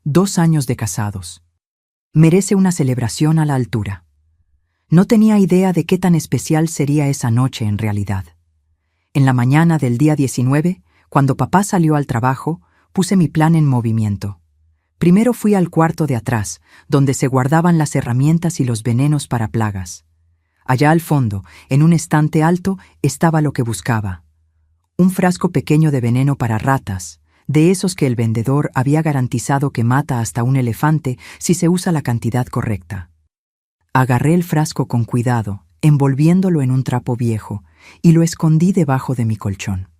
2 años de casados. Merece una celebración a la altura. No tenía idea de qué tan especial sería esa noche en realidad. En la mañana del día 19, cuando papá salió al trabajo, puse mi plan en movimiento. Primero fui al cuarto de atrás, donde se guardaban las herramientas y los venenos para plagas. Allá al fondo, en un estante alto, estaba lo que buscaba. Un frasco pequeño de veneno para ratas, de esos que el vendedor había garantizado que mata hasta un elefante si se usa la cantidad correcta. Agarré el frasco con cuidado, envolviéndolo en un trapo viejo, y lo escondí debajo de mi colchón.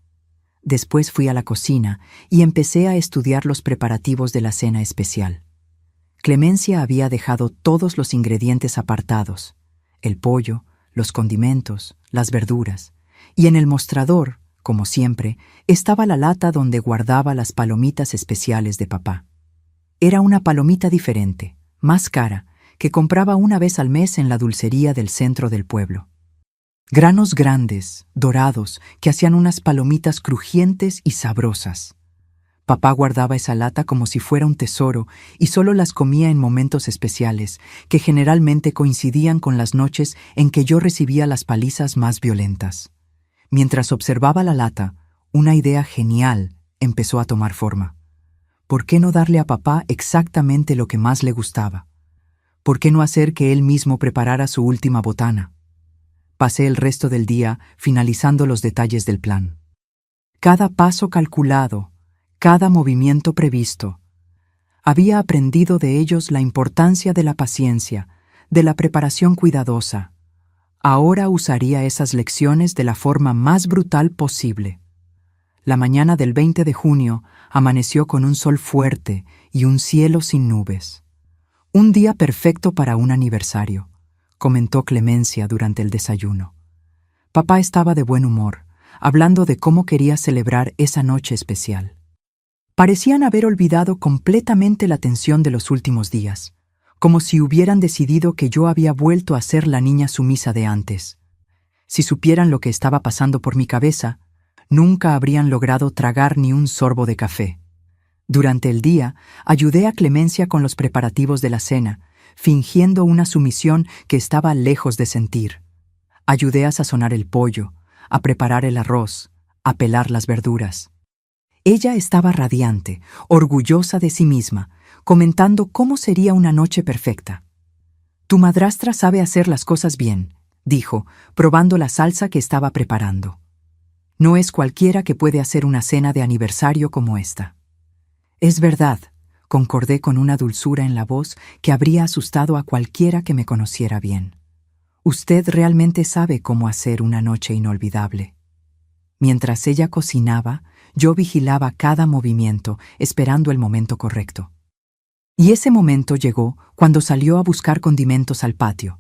Después fui a la cocina y empecé a estudiar los preparativos de la cena especial. Clemencia había dejado todos los ingredientes apartados, el pollo, los condimentos, las verduras, y en el mostrador, como siempre, estaba la lata donde guardaba las palomitas especiales de papá. Era una palomita diferente, más cara, que compraba una vez al mes en la dulcería del centro del pueblo. Granos grandes, dorados, que hacían unas palomitas crujientes y sabrosas. Papá guardaba esa lata como si fuera un tesoro y solo las comía en momentos especiales, que generalmente coincidían con las noches en que yo recibía las palizas más violentas. Mientras observaba la lata, una idea genial empezó a tomar forma. ¿Por qué no darle a papá exactamente lo que más le gustaba? ¿Por qué no hacer que él mismo preparara su última botana? Pasé el resto del día finalizando los detalles del plan. Cada paso calculado, cada movimiento previsto. Había aprendido de ellos la importancia de la paciencia, de la preparación cuidadosa. Ahora usaría esas lecciones de la forma más brutal posible. La mañana del 20 de junio amaneció con un sol fuerte y un cielo sin nubes. Un día perfecto para un aniversario, comentó Clemencia durante el desayuno. Papá estaba de buen humor, hablando de cómo quería celebrar esa noche especial. Parecían haber olvidado completamente la tensión de los últimos días, como si hubieran decidido que yo había vuelto a ser la niña sumisa de antes. Si supieran lo que estaba pasando por mi cabeza, nunca habrían logrado tragar ni un sorbo de café. Durante el día, ayudé a Clemencia con los preparativos de la cena, fingiendo una sumisión que estaba lejos de sentir. Ayudé a sazonar el pollo, a preparar el arroz, a pelar las verduras. Ella estaba radiante, orgullosa de sí misma, comentando cómo sería una noche perfecta. «Tu madrastra sabe hacer las cosas bien», dijo, probando la salsa que estaba preparando. «No es cualquiera que puede hacer una cena de aniversario como esta». «Es verdad», concordé con una dulzura en la voz que habría asustado a cualquiera que me conociera bien. «Usted realmente sabe cómo hacer una noche inolvidable». Mientras ella cocinaba, yo vigilaba cada movimiento, esperando el momento correcto. Y ese momento llegó cuando salió a buscar condimentos al patio.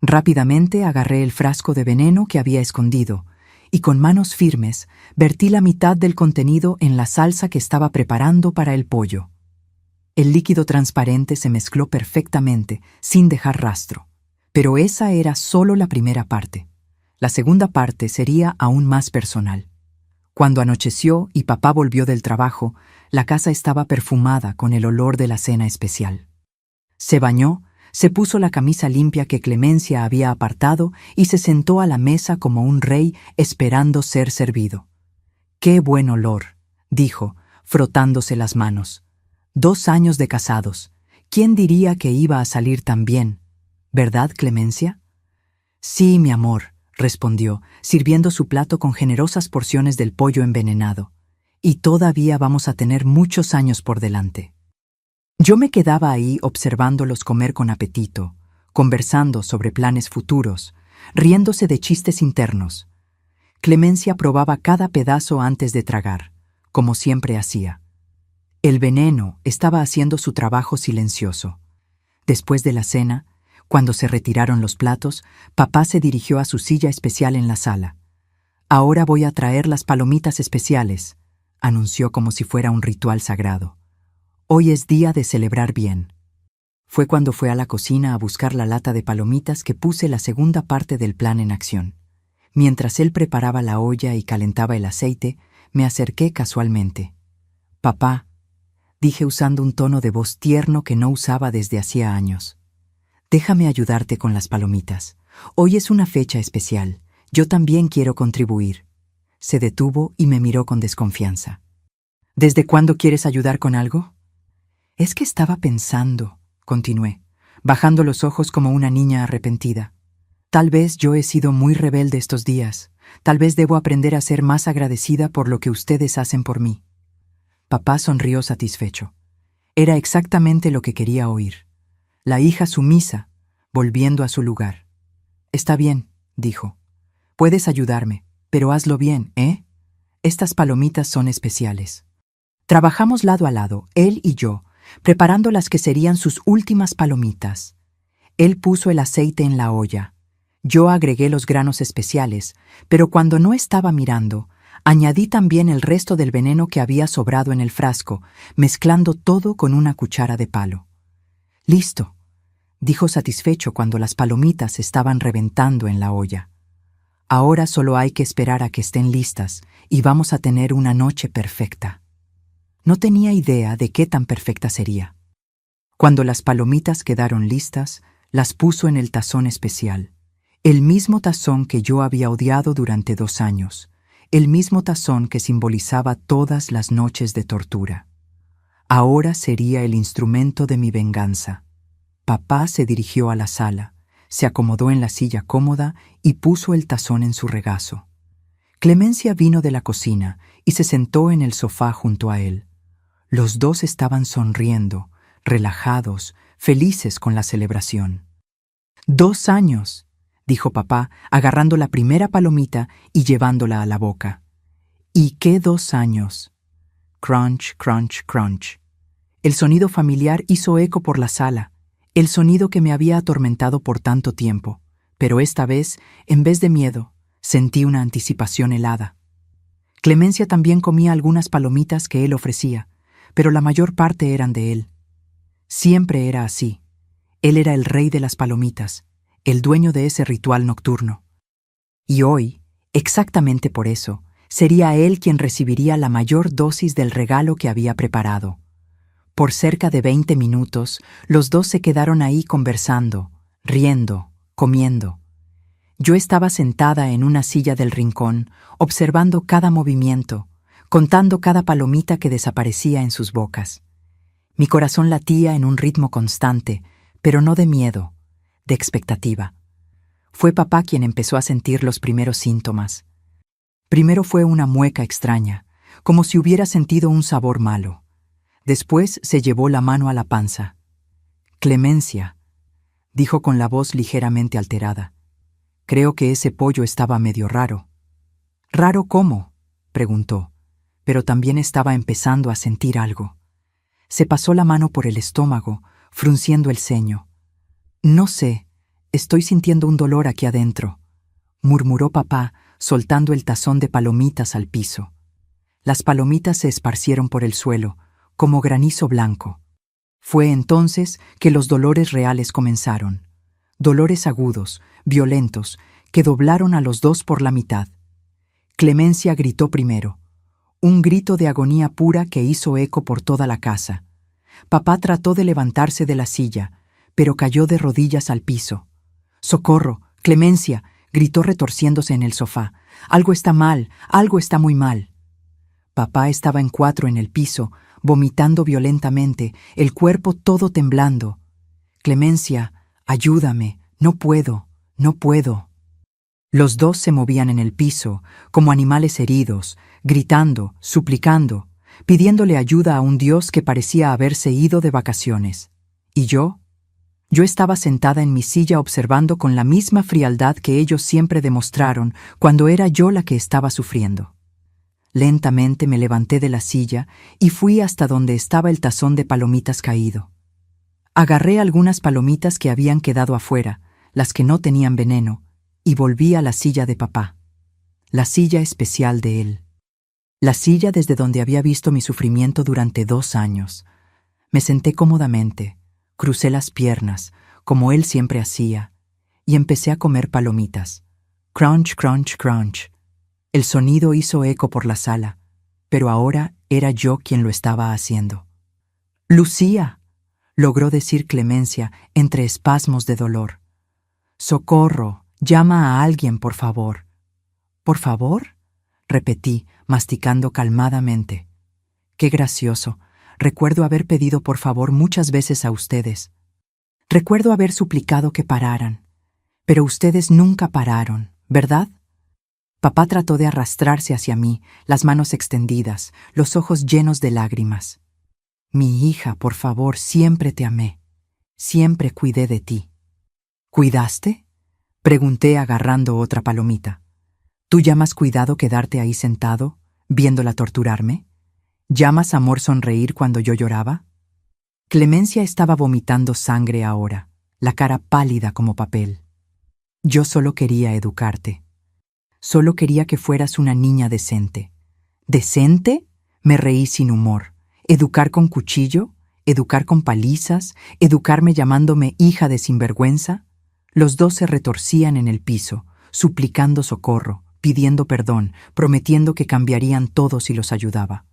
Rápidamente agarré el frasco de veneno que había escondido, y con manos firmes vertí la mitad del contenido en la salsa que estaba preparando para el pollo. El líquido transparente se mezcló perfectamente, sin dejar rastro. Pero esa era solo la primera parte. La segunda parte sería aún más personal. Cuando anocheció y papá volvió del trabajo, la casa estaba perfumada con el olor de la cena especial. Se bañó, se puso la camisa limpia que Clemencia había apartado y se sentó a la mesa como un rey esperando ser servido. «¡Qué buen olor!», dijo, frotándose las manos. 2 años de casados. ¿Quién diría que iba a salir tan bien? ¿Verdad, Clemencia? «Sí, mi amor», respondió, sirviendo su plato con generosas porciones del pollo envenenado. «Y todavía vamos a tener muchos años por delante». Yo me quedaba ahí observándolos comer con apetito, conversando sobre planes futuros, riéndose de chistes internos. Clemencia probaba cada pedazo antes de tragar, como siempre hacía. El veneno estaba haciendo su trabajo silencioso. Después de la cena, cuando se retiraron los platos, papá se dirigió a su silla especial en la sala. «Ahora voy a traer las palomitas especiales», anunció como si fuera un ritual sagrado. «Hoy es día de celebrar bien». Fue cuando fue a la cocina a buscar la lata de palomitas que puse la segunda parte del plan en acción. Mientras él preparaba la olla y calentaba el aceite, me acerqué casualmente. «Papá», dije usando un tono de voz tierno que no usaba desde hacía años. «Déjame ayudarte con las palomitas. Hoy es una fecha especial. Yo también quiero contribuir». Se detuvo y me miró con desconfianza. «¿Desde cuándo quieres ayudar con algo?» «Es que estaba pensando», continué, bajando los ojos como una niña arrepentida. «Tal vez yo he sido muy rebelde estos días. Tal vez debo aprender a ser más agradecida por lo que ustedes hacen por mí». Papá sonrió satisfecho. Era exactamente lo que quería oír. La hija sumisa, volviendo a su lugar. «Está bien», dijo. «Puedes ayudarme, pero hazlo bien, ¿eh? Estas palomitas son especiales». Trabajamos lado a lado, él y yo, preparando las que serían sus últimas palomitas. Él puso el aceite en la olla. Yo agregué los granos especiales, pero cuando no estaba mirando, añadí también el resto del veneno que había sobrado en el frasco, mezclando todo con una cuchara de palo. «Listo», dijo satisfecho cuando las palomitas estaban reventando en la olla. Ahora solo hay que esperar a que estén listas y vamos a tener una noche perfecta. No tenía idea de qué tan perfecta sería. Cuando las palomitas quedaron listas, las puso en el tazón especial. El mismo tazón que yo había odiado durante 2 años. El mismo tazón que simbolizaba todas las noches de tortura. Ahora sería el instrumento de mi venganza. Papá se dirigió a la sala, se acomodó en la silla cómoda y puso el tazón en su regazo. Clemencia vino de la cocina y se sentó en el sofá junto a él. Los dos estaban sonriendo, relajados, felices con la celebración. 2 años, dijo papá, agarrando la primera palomita y llevándola a la boca. ¿Y qué 2 años? Crunch, crunch, crunch. El sonido familiar hizo eco por la sala, el sonido que me había atormentado por tanto tiempo, pero esta vez, en vez de miedo, sentí una anticipación helada. Clemencia también comía algunas palomitas que él ofrecía, pero la mayor parte eran de él. Siempre era así. Él era el rey de las palomitas, el dueño de ese ritual nocturno. Y hoy, exactamente por eso, sería él quien recibiría la mayor dosis del regalo que había preparado. Por cerca de 20 minutos, los dos se quedaron ahí conversando, riendo, comiendo. Yo estaba sentada en una silla del rincón, observando cada movimiento, contando cada palomita que desaparecía en sus bocas. Mi corazón latía en un ritmo constante, pero no de miedo, de expectativa. Fue papá quien empezó a sentir los primeros síntomas. Primero fue una mueca extraña, como si hubiera sentido un sabor malo. Después se llevó la mano a la panza. «Clemencia», dijo con la voz ligeramente alterada. «Creo que ese pollo estaba medio raro». «¿Raro cómo?», preguntó, pero también estaba empezando a sentir algo. Se pasó la mano por el estómago, frunciendo el ceño. «No sé, estoy sintiendo un dolor aquí adentro», murmuró papá, soltando el tazón de palomitas al piso. Las palomitas se esparcieron por el suelo, como granizo blanco. Fue entonces que los dolores reales comenzaron. Dolores agudos, violentos, que doblaron a los dos por la mitad. Clemencia gritó primero, un grito de agonía pura que hizo eco por toda la casa. Papá trató de levantarse de la silla, pero cayó de rodillas al piso. «¡Socorro! ¡Clemencia!», gritó retorciéndose en el sofá. «Algo está mal, algo está muy mal». Papá estaba en 4 en el piso, vomitando violentamente, el cuerpo todo temblando. «Clemencia, ayúdame, no puedo, no puedo». Los dos se movían en el piso, como animales heridos, gritando, suplicando, pidiéndole ayuda a un Dios que parecía haberse ido de vacaciones. ¿Y yo? Yo estaba sentada en mi silla observando con la misma frialdad que ellos siempre demostraron cuando era yo la que estaba sufriendo. Lentamente me levanté de la silla y fui hasta donde estaba el tazón de palomitas caído. Agarré algunas palomitas que habían quedado afuera, las que no tenían veneno, y volví a la silla de papá. La silla especial de él. La silla desde donde había visto mi sufrimiento durante 2 años. Me senté cómodamente, crucé las piernas, como él siempre hacía, y empecé a comer palomitas. Crunch, crunch, crunch. El sonido hizo eco por la sala, pero ahora era yo quien lo estaba haciendo. «Lucía», logró decir Clemencia entre espasmos de dolor. «Socorro, llama a alguien, por favor». «¿Por favor?», repetí, masticando calmadamente. «Qué gracioso. Recuerdo haber pedido por favor muchas veces a ustedes. Recuerdo haber suplicado que pararan. Pero ustedes nunca pararon, ¿verdad?». Papá trató de arrastrarse hacia mí, las manos extendidas, los ojos llenos de lágrimas. «Mi hija, por favor, siempre te amé. Siempre cuidé de ti». «¿Cuidaste?», pregunté agarrando otra palomita. «¿Tú llamas cuidado quedarte ahí sentado, viéndola torturarme? ¿Llamas amor sonreír cuando yo lloraba?». Clemencia estaba vomitando sangre ahora, la cara pálida como papel. «Yo solo quería educarte. Solo quería que fueras una niña decente». «¿Decente?», me reí sin humor. ¿Educar con cuchillo? ¿Educar con palizas? ¿Educarme llamándome hija de sinvergüenza? Los dos se retorcían en el piso, suplicando socorro, pidiendo perdón, prometiendo que cambiarían todo si los ayudaba.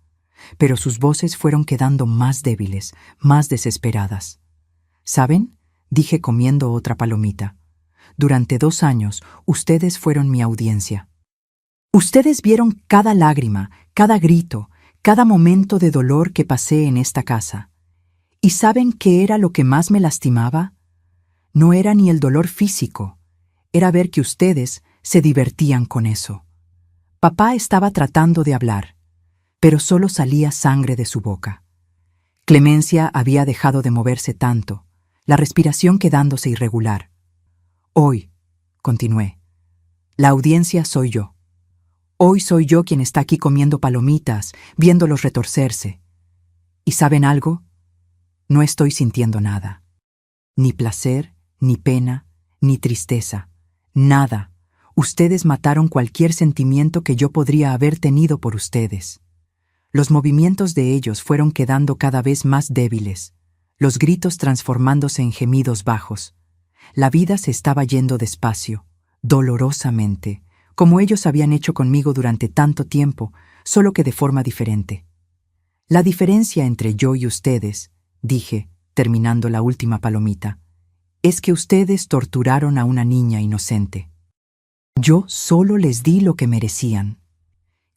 Pero sus voces fueron quedando más débiles, más desesperadas. ¿Saben?, dije comiendo otra palomita. Durante 2 años, ustedes fueron mi audiencia. Ustedes vieron cada lágrima, cada grito, cada momento de dolor que pasé en esta casa. ¿Y saben qué era lo que más me lastimaba? No era ni el dolor físico, era ver que ustedes se divertían con eso. Papá estaba tratando de hablar, pero solo salía sangre de su boca. Clemencia había dejado de moverse tanto, la respiración quedándose irregular. Hoy, continué, la audiencia soy yo. Hoy soy yo quien está aquí comiendo palomitas, viéndolos retorcerse. ¿Y saben algo? No estoy sintiendo nada. Ni placer, ni pena, ni tristeza. Nada. Ustedes mataron cualquier sentimiento que yo podría haber tenido por ustedes. Los movimientos de ellos fueron quedando cada vez más débiles, los gritos transformándose en gemidos bajos. La vida se estaba yendo despacio, dolorosamente, como ellos habían hecho conmigo durante tanto tiempo, solo que de forma diferente. La diferencia entre yo y ustedes, dije, terminando la última palomita, es que ustedes torturaron a una niña inocente. Yo solo les di lo que merecían.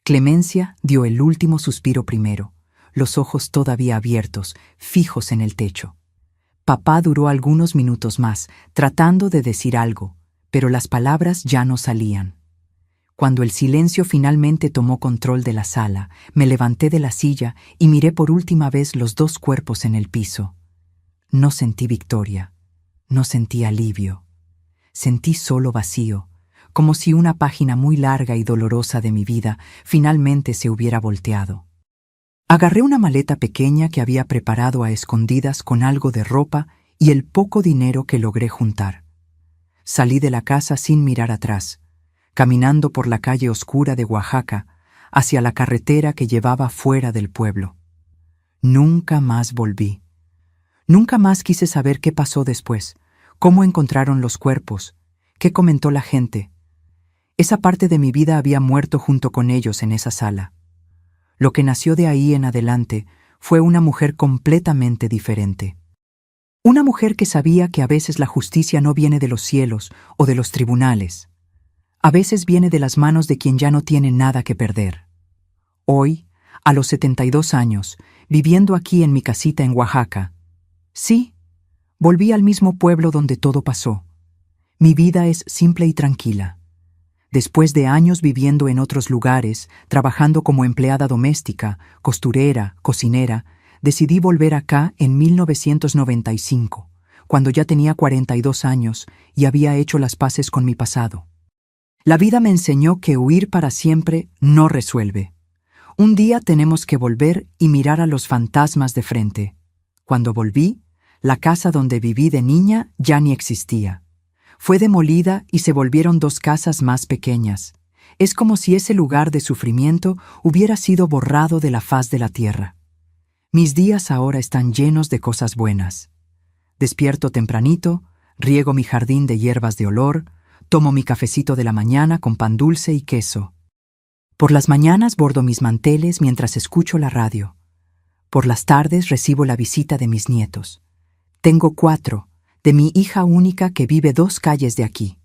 Clemencia dio el último suspiro primero, los ojos todavía abiertos, fijos en el techo. Papá duró algunos minutos más, tratando de decir algo, pero las palabras ya no salían. Cuando el silencio finalmente tomó control de la sala, me levanté de la silla y miré por última vez los 2 cuerpos en el piso. No sentí victoria, no sentí alivio. Sentí solo vacío, como si una página muy larga y dolorosa de mi vida finalmente se hubiera volteado. Agarré una maleta pequeña que había preparado a escondidas con algo de ropa y el poco dinero que logré juntar. Salí de la casa sin mirar atrás, caminando por la calle oscura de Oaxaca hacia la carretera que llevaba fuera del pueblo. Nunca más volví. Nunca más quise saber qué pasó después, cómo encontraron los cuerpos, qué comentó la gente. Esa parte de mi vida había muerto junto con ellos en esa sala. Lo que nació de ahí en adelante fue una mujer completamente diferente. Una mujer que sabía que a veces la justicia no viene de los cielos o de los tribunales. A veces viene de las manos de quien ya no tiene nada que perder. Hoy, a los 72 años, viviendo aquí en mi casita en Oaxaca, sí, volví al mismo pueblo donde todo pasó. Mi vida es simple y tranquila. Después de años viviendo en otros lugares, trabajando como empleada doméstica, costurera, cocinera, decidí volver acá en 1995, cuando ya tenía 42 años y había hecho las paces con mi pasado. La vida me enseñó que huir para siempre no resuelve. Un día tenemos que volver y mirar a los fantasmas de frente. Cuando volví, la casa donde viví de niña ya ni existía. Fue demolida y se volvieron 2 casas más pequeñas. Es como si ese lugar de sufrimiento hubiera sido borrado de la faz de la tierra. Mis días ahora están llenos de cosas buenas. Despierto tempranito, riego mi jardín de hierbas de olor, tomo mi cafecito de la mañana con pan dulce y queso. Por las mañanas bordo mis manteles mientras escucho la radio. Por las tardes recibo la visita de mis nietos. Tengo 4, de mi hija única que vive 2 calles de aquí.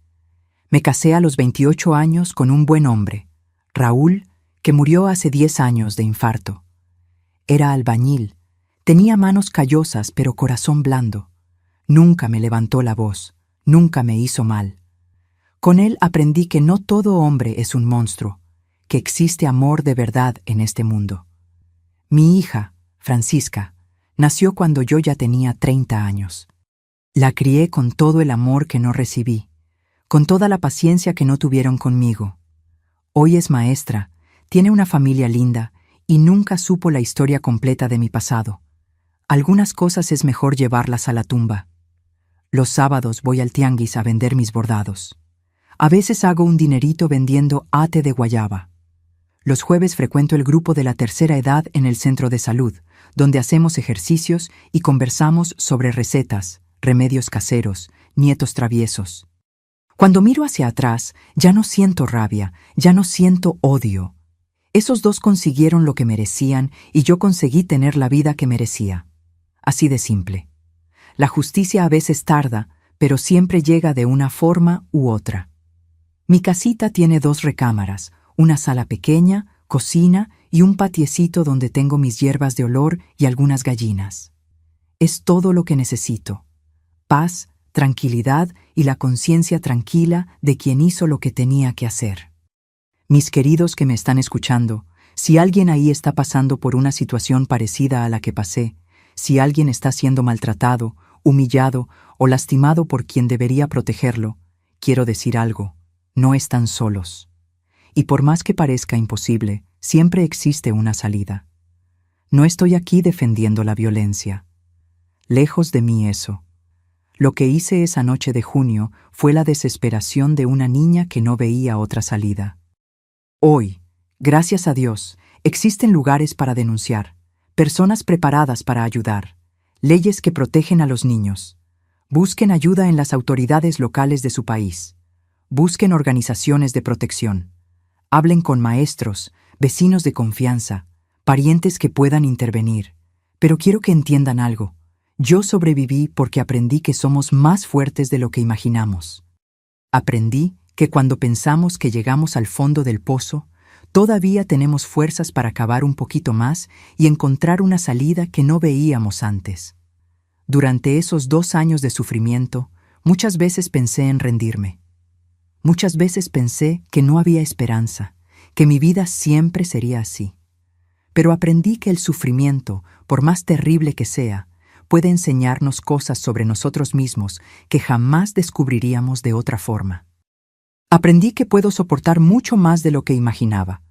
Me casé a los 28 años con un buen hombre, Raúl, que murió hace 10 años de infarto. Era albañil, tenía manos callosas pero corazón blando. Nunca me levantó la voz, nunca me hizo mal. Con él aprendí que no todo hombre es un monstruo, que existe amor de verdad en este mundo. Mi hija, Francisca, nació cuando yo ya tenía 30 años. La crié con todo el amor que no recibí, con toda la paciencia que no tuvieron conmigo. Hoy es maestra, tiene una familia linda y nunca supo la historia completa de mi pasado. Algunas cosas es mejor llevarlas a la tumba. Los sábados voy al tianguis a vender mis bordados. A veces hago un dinerito vendiendo ate de guayaba. Los jueves frecuento el grupo de la tercera edad en el centro de salud, donde hacemos ejercicios y conversamos sobre recetas, remedios caseros, nietos traviesos. Cuando miro hacia atrás, ya no siento rabia, ya no siento odio. Esos dos consiguieron lo que merecían y yo conseguí tener la vida que merecía. Así de simple. La justicia a veces tarda, pero siempre llega de una forma u otra. Mi casita tiene 2 recámaras, una sala pequeña, cocina y un patiecito donde tengo mis hierbas de olor y algunas gallinas. Es todo lo que necesito. Paz, tranquilidad y la conciencia tranquila de quien hizo lo que tenía que hacer. Mis queridos que me están escuchando, si alguien ahí está pasando por una situación parecida a la que pasé, si alguien está siendo maltratado, humillado o lastimado por quien debería protegerlo, quiero decir algo, no están solos. Y por más que parezca imposible, siempre existe una salida. No estoy aquí defendiendo la violencia. Lejos de mí eso. Lo que hice esa noche de junio fue la desesperación de una niña que no veía otra salida. Hoy, gracias a Dios, existen lugares para denunciar, personas preparadas para ayudar, leyes que protegen a los niños. Busquen ayuda en las autoridades locales de su país. Busquen organizaciones de protección. Hablen con maestros, vecinos de confianza, parientes que puedan intervenir. Pero quiero que entiendan algo. Yo sobreviví porque aprendí que somos más fuertes de lo que imaginamos. Aprendí que cuando pensamos que llegamos al fondo del pozo, todavía tenemos fuerzas para cavar un poquito más y encontrar una salida que no veíamos antes. Durante esos 2 años de sufrimiento, muchas veces pensé en rendirme. Muchas veces pensé que no había esperanza, que mi vida siempre sería así. Pero aprendí que el sufrimiento, por más terrible que sea, puede enseñarnos cosas sobre nosotros mismos que jamás descubriríamos de otra forma. Aprendí que puedo soportar mucho más de lo que imaginaba.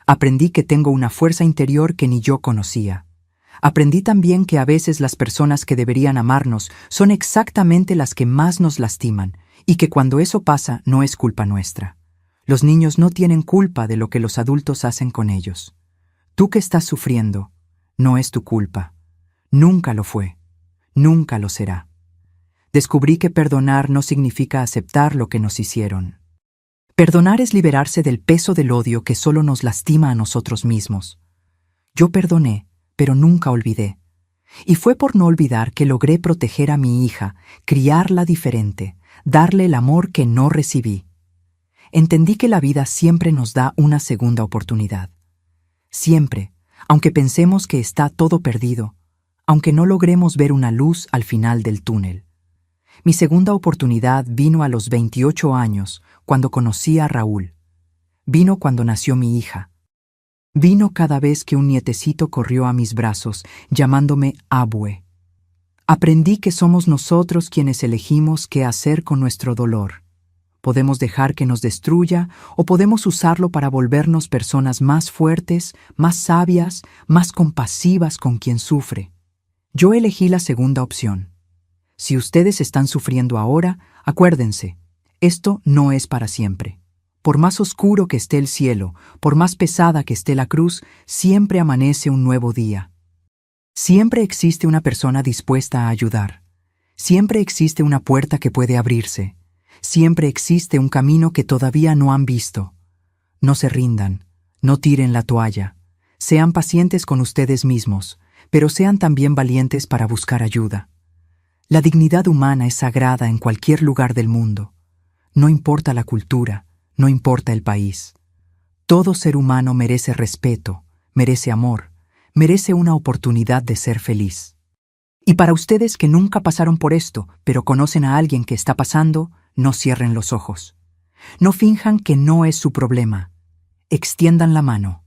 Aprendí que tengo una fuerza interior que ni yo conocía. Aprendí también que a veces las personas que deberían amarnos son exactamente las que más nos lastiman, y que cuando eso pasa no es culpa nuestra. Los niños no tienen culpa de lo que los adultos hacen con ellos. Tú que estás sufriendo, no es tu culpa. Nunca lo fue. Nunca lo será. Descubrí que perdonar no significa aceptar lo que nos hicieron. Perdonar es liberarse del peso del odio que solo nos lastima a nosotros mismos. Yo perdoné, pero nunca olvidé. Y fue por no olvidar que logré proteger a mi hija, criarla diferente, darle el amor que no recibí. Entendí que la vida siempre nos da una segunda oportunidad. Siempre, aunque pensemos que está todo perdido, aunque no logremos ver una luz al final del túnel. Mi segunda oportunidad vino a los 28 años, cuando conocí a Raúl. Vino cuando nació mi hija. Vino cada vez que un nietecito corrió a mis brazos, llamándome Abue. Aprendí que somos nosotros quienes elegimos qué hacer con nuestro dolor. Podemos dejar que nos destruya o podemos usarlo para volvernos personas más fuertes, más sabias, más compasivas con quien sufre. Yo elegí la segunda opción. Si ustedes están sufriendo ahora, acuérdense, esto no es para siempre. Por más oscuro que esté el cielo, por más pesada que esté la cruz, siempre amanece un nuevo día. Siempre existe una persona dispuesta a ayudar. Siempre existe una puerta que puede abrirse. Siempre existe un camino que todavía no han visto. No se rindan, no tiren la toalla. Sean pacientes con ustedes mismos, pero sean también valientes para buscar ayuda. La dignidad humana es sagrada en cualquier lugar del mundo. No importa la cultura, no importa el país. Todo ser humano merece respeto, merece amor, merece una oportunidad de ser feliz. Y para ustedes que nunca pasaron por esto, pero conocen a alguien que está pasando, no cierren los ojos. No finjan que no es su problema. Extiendan la mano.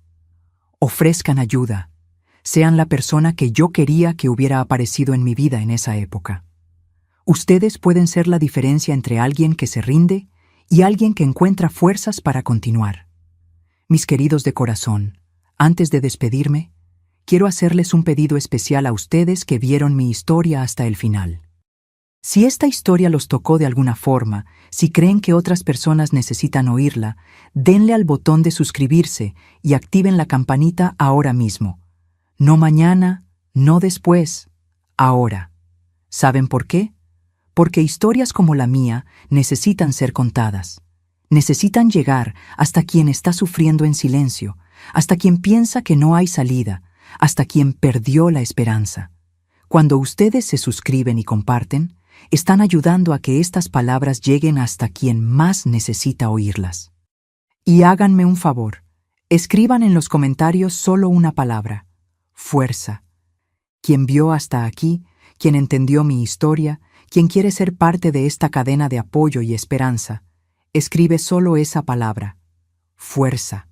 Ofrezcan ayuda. Sean la persona que yo quería que hubiera aparecido en mi vida en esa época. Ustedes pueden ser la diferencia entre alguien que se rinde y alguien que encuentra fuerzas para continuar. Mis queridos de corazón, antes de despedirme, quiero hacerles un pedido especial a ustedes que vieron mi historia hasta el final. Si esta historia los tocó de alguna forma, si creen que otras personas necesitan oírla, denle al botón de suscribirse y activen la campanita ahora mismo. No mañana, no después, ahora. ¿Saben por qué? porque historias como la mía necesitan ser contadas. Necesitan llegar hasta quien está sufriendo en silencio, hasta quien piensa que no hay salida, hasta quien perdió la esperanza. Cuando ustedes se suscriben y comparten, están ayudando a que estas palabras lleguen hasta quien más necesita oírlas. Y háganme un favor, escriban en los comentarios solo una palabra: fuerza. Quien vio hasta aquí, quien entendió mi historia, quien quiere ser parte de esta cadena de apoyo y esperanza, escribe solo esa palabra: fuerza.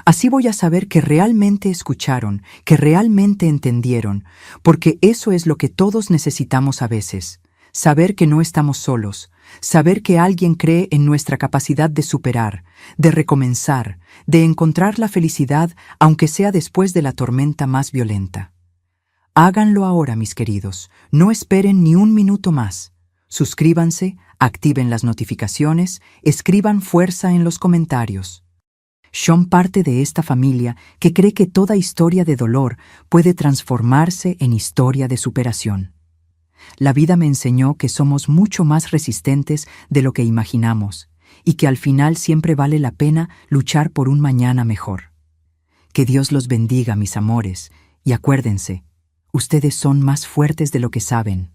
Así voy a saber que realmente escucharon, que realmente entendieron, porque eso es lo que todos necesitamos a veces: saber que no estamos solos, saber que alguien cree en nuestra capacidad de superar, de recomenzar, de encontrar la felicidad, aunque sea después de la tormenta más violenta. Háganlo ahora, mis queridos, no esperen ni un minuto más. Suscríbanse, activen las notificaciones, escriban fuerza en los comentarios. Son parte de esta familia que cree que toda historia de dolor puede transformarse en historia de superación. La vida me enseñó que somos mucho más resistentes de lo que imaginamos y que al final siempre vale la pena luchar por un mañana mejor. Que Dios los bendiga, mis amores, y acuérdense, ustedes son más fuertes de lo que saben.